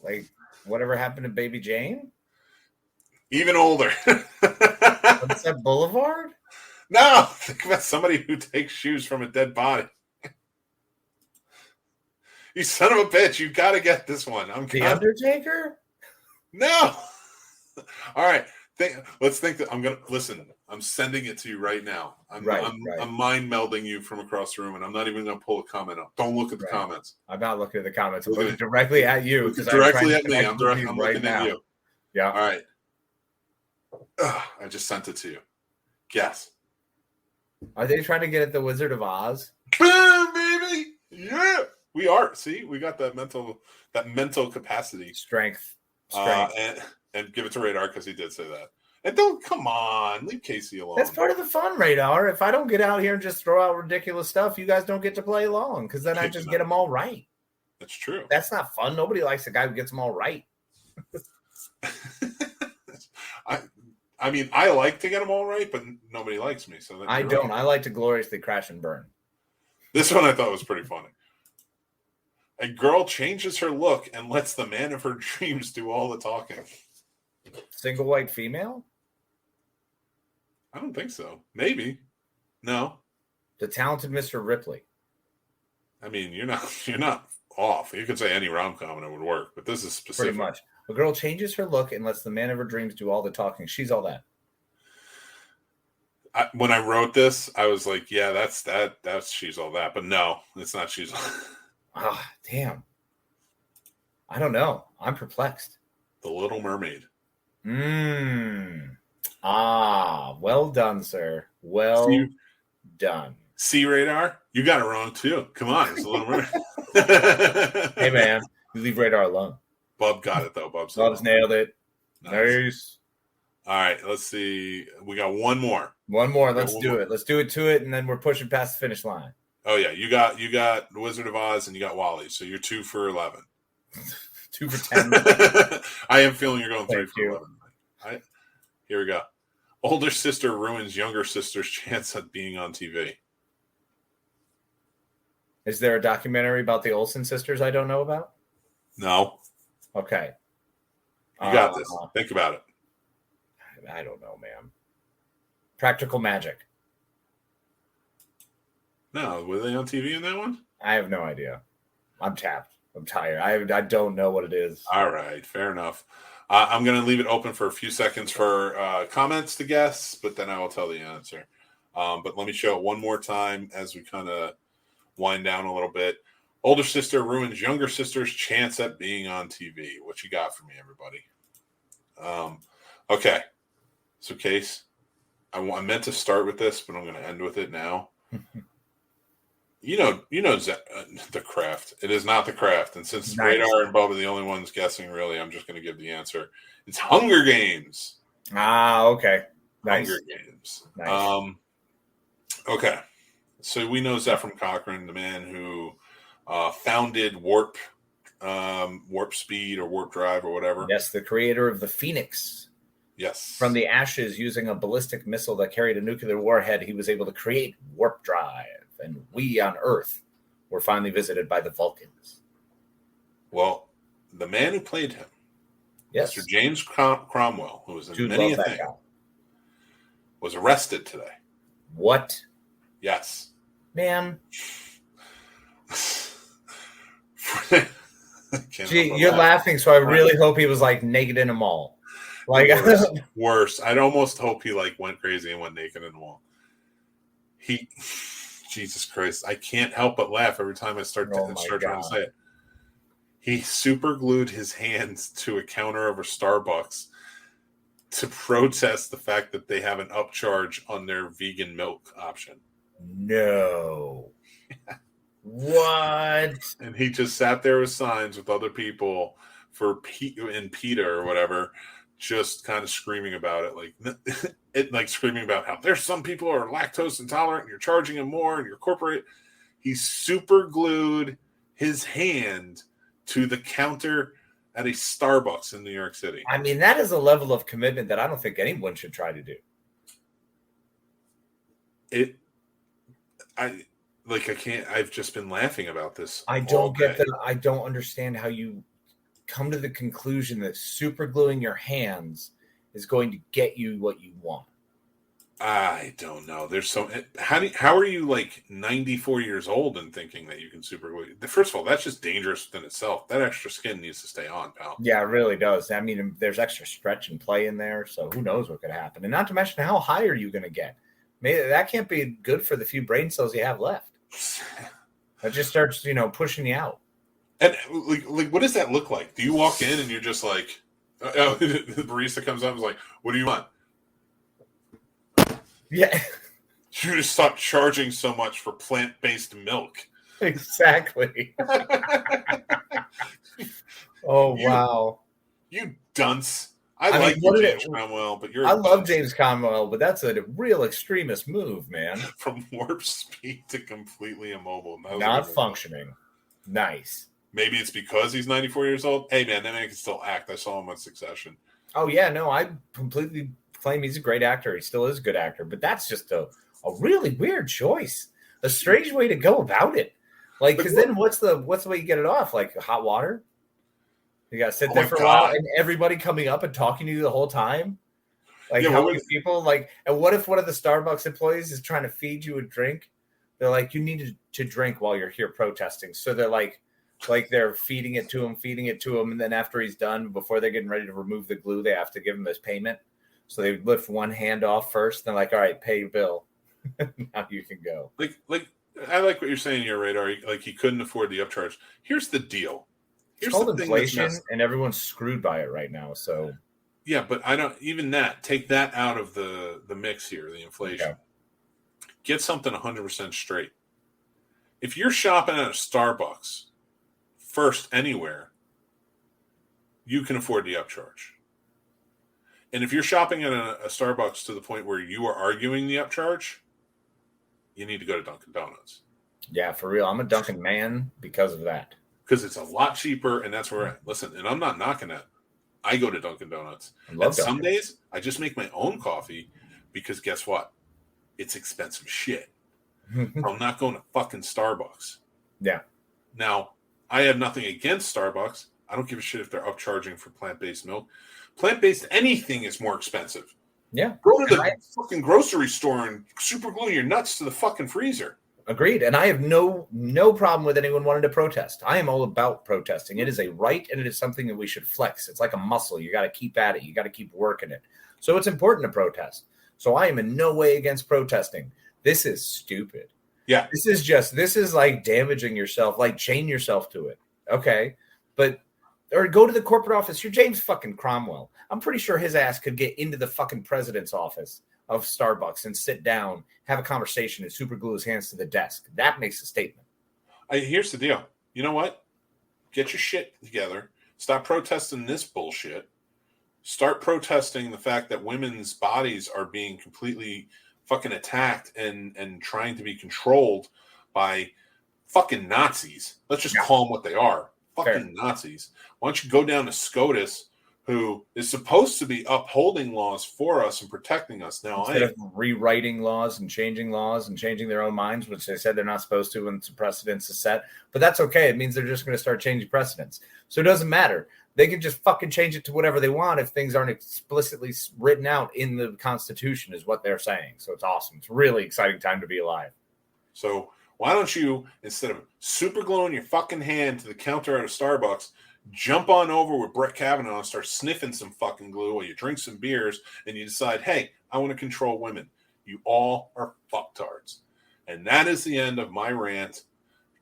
Like whatever happened to Baby Jane? Even older. What's that, Boulevard? No, think about somebody who takes shoes from a dead body. You son of a bitch! You got to get this one. The Undertaker? No. All right. Let's think that I'm gonna listen. I'm sending it to you right now. I'm mind melding you from across the room, and I'm not even gonna pull a comment up. Don't look at the comments. I'm not looking at the comments. I'm looking directly at you. Directly at me. I'm looking at you. Yeah. All right. I just sent it to you. Guess. Are they trying to get at the Wizard of Oz? Boom, baby! Yeah, we are. See, we got that mental capacity, strength. And give it to Radar because he did say that. And don't come on, leave Casey alone. That's part of the fun, Radar. If I don't get out here and just throw out ridiculous stuff, you guys don't get to play along because then I just get them all right. That's true. That's not fun. Nobody likes a guy who gets them all right. I mean, I like to get them all right, but nobody likes me. So I don't. Right. I like to gloriously crash and burn. This one I thought was pretty funny. A girl changes her look and lets the man of her dreams do all the talking. Single white female? I don't think so. Maybe. No. The Talented Mr. Ripley. I mean, you're not off. You could say any rom-com and it would work, but this is specific. Pretty much. A girl changes her look and lets the man of her dreams do all the talking. She's all that. When I wrote this, I was like, yeah, that's She's All That. But no, it's not She's All That. Ah, damn. I don't know. I'm perplexed. The Little Mermaid. Well done, sir. Well done. See, Radar? You got it wrong, too. Come on. It's The Little Mermaid. Hey, man. You leave Radar alone. Bub got it, though. Bub's nailed it. Nice. All right. Let's see. We got one more. Let's do it. Let's do it to it, and then we're pushing past the finish line. Oh, yeah. You got The Wizard of Oz, and you got Wally. So you're 2 for 11. 2 for 10. I am feeling you're going 3 Thank for you. 11. Here we go. Older sister ruins younger sister's chance at being on TV. Is there a documentary about the Olsen sisters I don't know about? No. Okay. You got this. Think about it. I don't know, man. Practical Magic. No, were they on TV in that one? I have no idea. I'm tapped. I'm tired. I don't know what it is. All right, fair enough. I'm going to leave it open for a few seconds for comments to guess, but then I will tell the answer. But let me show it one more time as we kind of wind down a little bit. Older sister ruins younger sister's chance at being on TV. What you got for me, everybody? Okay. So, Case, I meant to start with this, but I'm going to end with it now. You know, the Craft. It is not the Craft, and since Radar and Bubba are the only ones guessing, really, I'm just going to give the answer. It's Hunger Games. Ah, okay. Nice. Hunger Games. Nice. Okay, so we know Zephram Cochrane, the man who founded Warp Speed or Warp Drive or whatever. Yes, the creator of the Phoenix. Yes. From the ashes, using a ballistic missile that carried a nuclear warhead, he was able to create Warp Drive. And we on Earth were finally visited by the Vulcans. Well, the man who played him, yes, Mr. James Cromwell, who was in many a thing, was arrested today. What? Yes. Man. Gee, you're laughing, so I really hope he was like naked in a mall. Like worse. I'd almost hope he like went crazy and went naked in the mall. Jesus Christ, I can't help but laugh every time I start trying to say it. He super glued his hands to a counter of a Starbucks to protest the fact that they have an upcharge on their vegan milk option. No. What? And he just sat there with signs with other people for PETA or whatever, just kind of screaming about it, like screaming about how there's some people who are lactose intolerant and you're charging them more and you're corporate. He super glued his hand to the counter at a Starbucks in New York City. I mean, that is a level of commitment that I don't think anyone should try to do. I've just been laughing about this. I don't get that. I don't understand how you come to the conclusion that super gluing your hands is going to get you what you want. I don't know. There's so how are you like 94 years old and thinking that you can super glue? First of all, that's just dangerous within itself. That extra skin needs to stay on, pal. Yeah, it really does. I mean, there's extra stretch and play in there, so who knows what could happen? And not to mention, how high are you going to get? Maybe that can't be good for the few brain cells you have left. That just starts, pushing you out. And like, what does that look like? Do you walk in and you're just like, the barista comes up and is like, "What do you want?" Yeah. You just stop charging so much for plant-based milk. Exactly. Oh, wow. You dunce. I like James Cromwell, but I love James Cromwell, but that's a real extremist move, man. From warp speed to completely immobile. Not functioning. Nice. Maybe it's because he's 94 years old. Hey, man, that man can still act. I saw him on Succession. Oh, yeah. No, I completely claim he's a great actor. He still is a good actor. But that's just a really weird choice. A strange way to go about it. Like, because then what's the way you get it off? Like hot water? You got to sit there for a while and everybody coming up and talking to you the whole time? Like, how many people? Like, and what if one of the Starbucks employees is trying to feed you a drink? They're like, you need to drink while you're here protesting. So they're like they're feeding it to him. And then after he's done, before they're getting ready to remove the glue, they have to give him his payment. So they lift one hand off first. Then like, all right, pay your bill. Now you can go. Like, I like what you're saying here, Radar. Like, he couldn't afford the upcharge. Here's the deal. It's called inflation, and everyone's screwed by it right now. So, yeah, but I don't even take that out of the mix here. The inflation. Yeah. Get something 100% straight. If you're shopping at a Starbucks, first anywhere, you can afford the upcharge. And if you're shopping at a Starbucks to the point where you are arguing the upcharge, you need to go to Dunkin' Donuts. Yeah, for real. I'm a Dunkin' man because of that. because it's a lot cheaper, and that's where listen. And I'm not knocking that. I go to Dunkin' Donuts. And some days I just make my own coffee because guess what? It's expensive shit. I'm not going to fucking Starbucks. Yeah. Now, I have nothing against Starbucks. I don't give a shit if they're upcharging for plant-based milk. Plant-based anything is more expensive. Yeah. Go to the fucking grocery store and super glue your nuts to the fucking freezer. Agreed. And I have no problem with anyone wanting to protest. I am all about protesting. It is a right, and it is something that we should flex. It's like a muscle. You got to keep at it. You got to keep working it. So it's important to protest. So I am in no way against protesting. This is stupid. Yeah. This is like damaging yourself, like chain yourself to it. Okay. Or go to the corporate office. You're James fucking Cromwell. I'm pretty sure his ass could get into the fucking president's office of Starbucks and sit down, have a conversation, and super glue his hands to the desk. That makes a statement. Here's the deal. You know what? Get your shit together. Stop protesting this bullshit. Start protesting the fact that women's bodies are being completely fucking attacked and trying to be controlled by fucking Nazis. Let's just call them what they are. Fucking Nazis. Why don't you go down to SCOTUS, who is supposed to be upholding laws for us and protecting us now. Instead of rewriting laws and changing their own minds, which they said they're not supposed to when some precedents is set. But that's okay. It means they're just going to start changing precedents. So it doesn't matter. They can just fucking change it to whatever they want if things aren't explicitly written out in the Constitution is what they're saying. So it's awesome. It's a really exciting time to be alive. So why don't you, instead of super gluing your fucking hand to the counter at a Starbucks, jump on over with Brett Kavanaugh and start sniffing some fucking glue while you drink some beers and you decide, hey, I want to control women. You all are fucktards. And that is the end of my rant.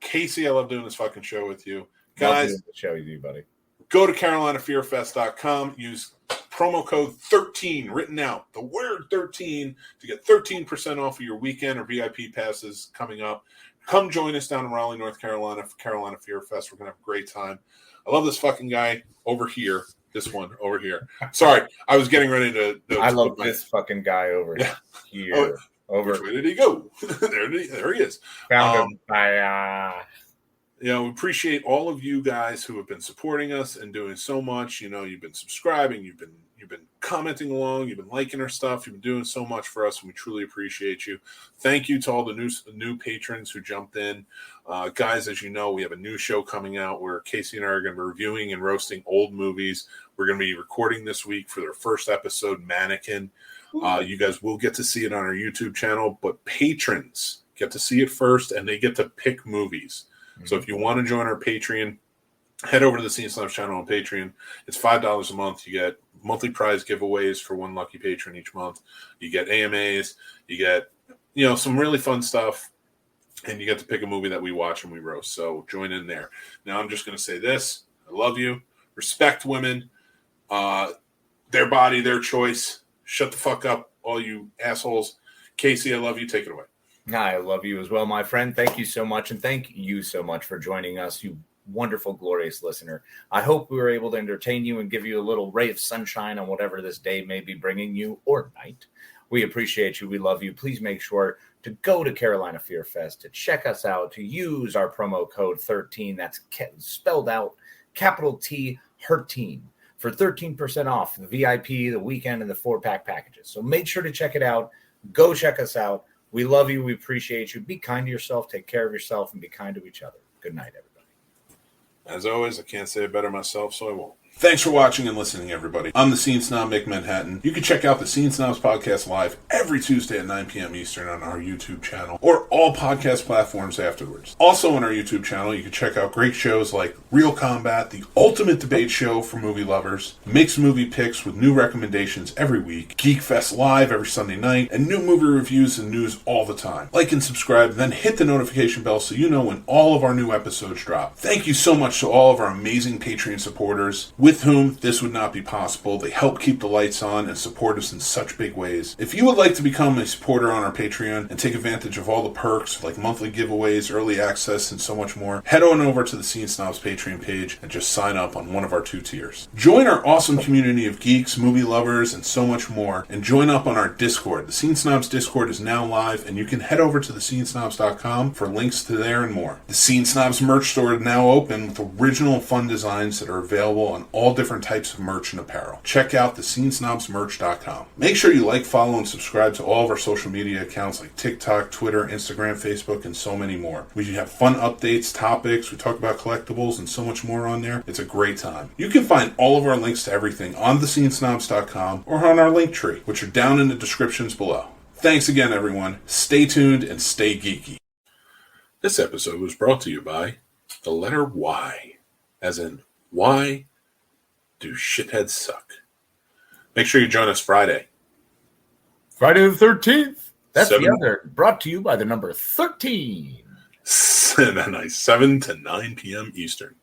Casey, I love doing this fucking show with you. Guys, love doing the show with you, buddy. Go to CarolinaFearFest.com. Use promo code 13 written out, the word 13, to get 13% off of your weekend or VIP passes coming up. Come join us down in Raleigh, North Carolina for Carolina Fear Fest. We're going to have a great time. I love this fucking guy over here. This one over here. Sorry, I was getting ready to I love this fucking guy over here. Which way did he go? there he is. Found him by... we appreciate all of you guys who have been supporting us and doing so much. You know, you've been subscribing, you've been commenting along, you've been liking our stuff, you've been doing so much for us, and we truly appreciate you. Thank you to all the new patrons who jumped in. Guys, as you know, we have a new show coming out where Casey and I are going to be reviewing and roasting old movies. We're going to be recording this week for their first episode, Mannequin. You guys will get to see it on our YouTube channel, but patrons get to see it first, and they get to pick movies. So if you want to join our Patreon, head over to the Scene Snobs channel on Patreon. It's $5 a month. You get monthly prize giveaways for one lucky patron each month. You get AMAs. You get, some really fun stuff. And you get to pick a movie that we watch and we roast. So join in there. Now I'm just going to say this. I love you. Respect women. Their body, their choice. Shut the fuck up, all you assholes. Casey, I love you. Take it away. I love you as well, my friend. Thank you so much. And thank you so much for joining us, you wonderful, glorious listener. I hope we were able to entertain you and give you a little ray of sunshine on whatever this day may be bringing you, or night. We appreciate you. We love you. Please make sure to go to Carolina Fear Fest, to check us out, to use our promo code 13. That's spelled out, capital T, 13, for 13% off the VIP, the weekend, and the 4-pack packages. So make sure to check it out. Go check us out. We love you. We appreciate you. Be kind to yourself. Take care of yourself and be kind to each other. Good night, everybody. As always, I can't say it better myself, so I won't. Thanks for watching and listening, everybody. I'm the Scene Snob, Mick Manhattan. You can check out the Scene Snobs podcast live every Tuesday at 9 p.m. Eastern on our YouTube channel or all podcast platforms afterwards. Also on our YouTube channel, you can check out great shows like Real Combat, the ultimate debate show for movie lovers, mixed movie picks with new recommendations every week, Geek Fest live every Sunday night, and new movie reviews and news all the time. Like and subscribe, then hit the notification bell so you know when all of our new episodes drop. Thank you so much to all of our amazing Patreon supporters. with whom this would not be possible. They help keep the lights on and support us in such big ways. If you would like to become a supporter on our Patreon and take advantage of all the perks like monthly giveaways, early access, and so much more, head on over to the Scene Snobs Patreon page and just sign up on one of our 2 tiers. Join our awesome community of geeks, movie lovers, and so much more, and join up on our Discord. The Scene Snobs Discord is now live, and you can head over to thescenesnobs.com for links to there and more. The Scene Snobs merch store is now open with original fun designs that are available on all different types of merch and apparel. Check out thescenesnobsmerch.com. Make sure you like, follow, and subscribe to all of our social media accounts like TikTok, Twitter, Instagram, Facebook, and so many more. We have fun updates, topics, we talk about collectibles, and so much more on there. It's a great time. You can find all of our links to everything on thescenesnobs.com or on our link tree, which are down in the descriptions below. Thanks again, everyone. Stay tuned and stay geeky. This episode was brought to you by the letter Y, as in, why do shitheads suck? Make sure you join us Friday. Friday the 13th. That's 7 the other. Brought to you by the number 13. 7 to 9 p.m. Eastern.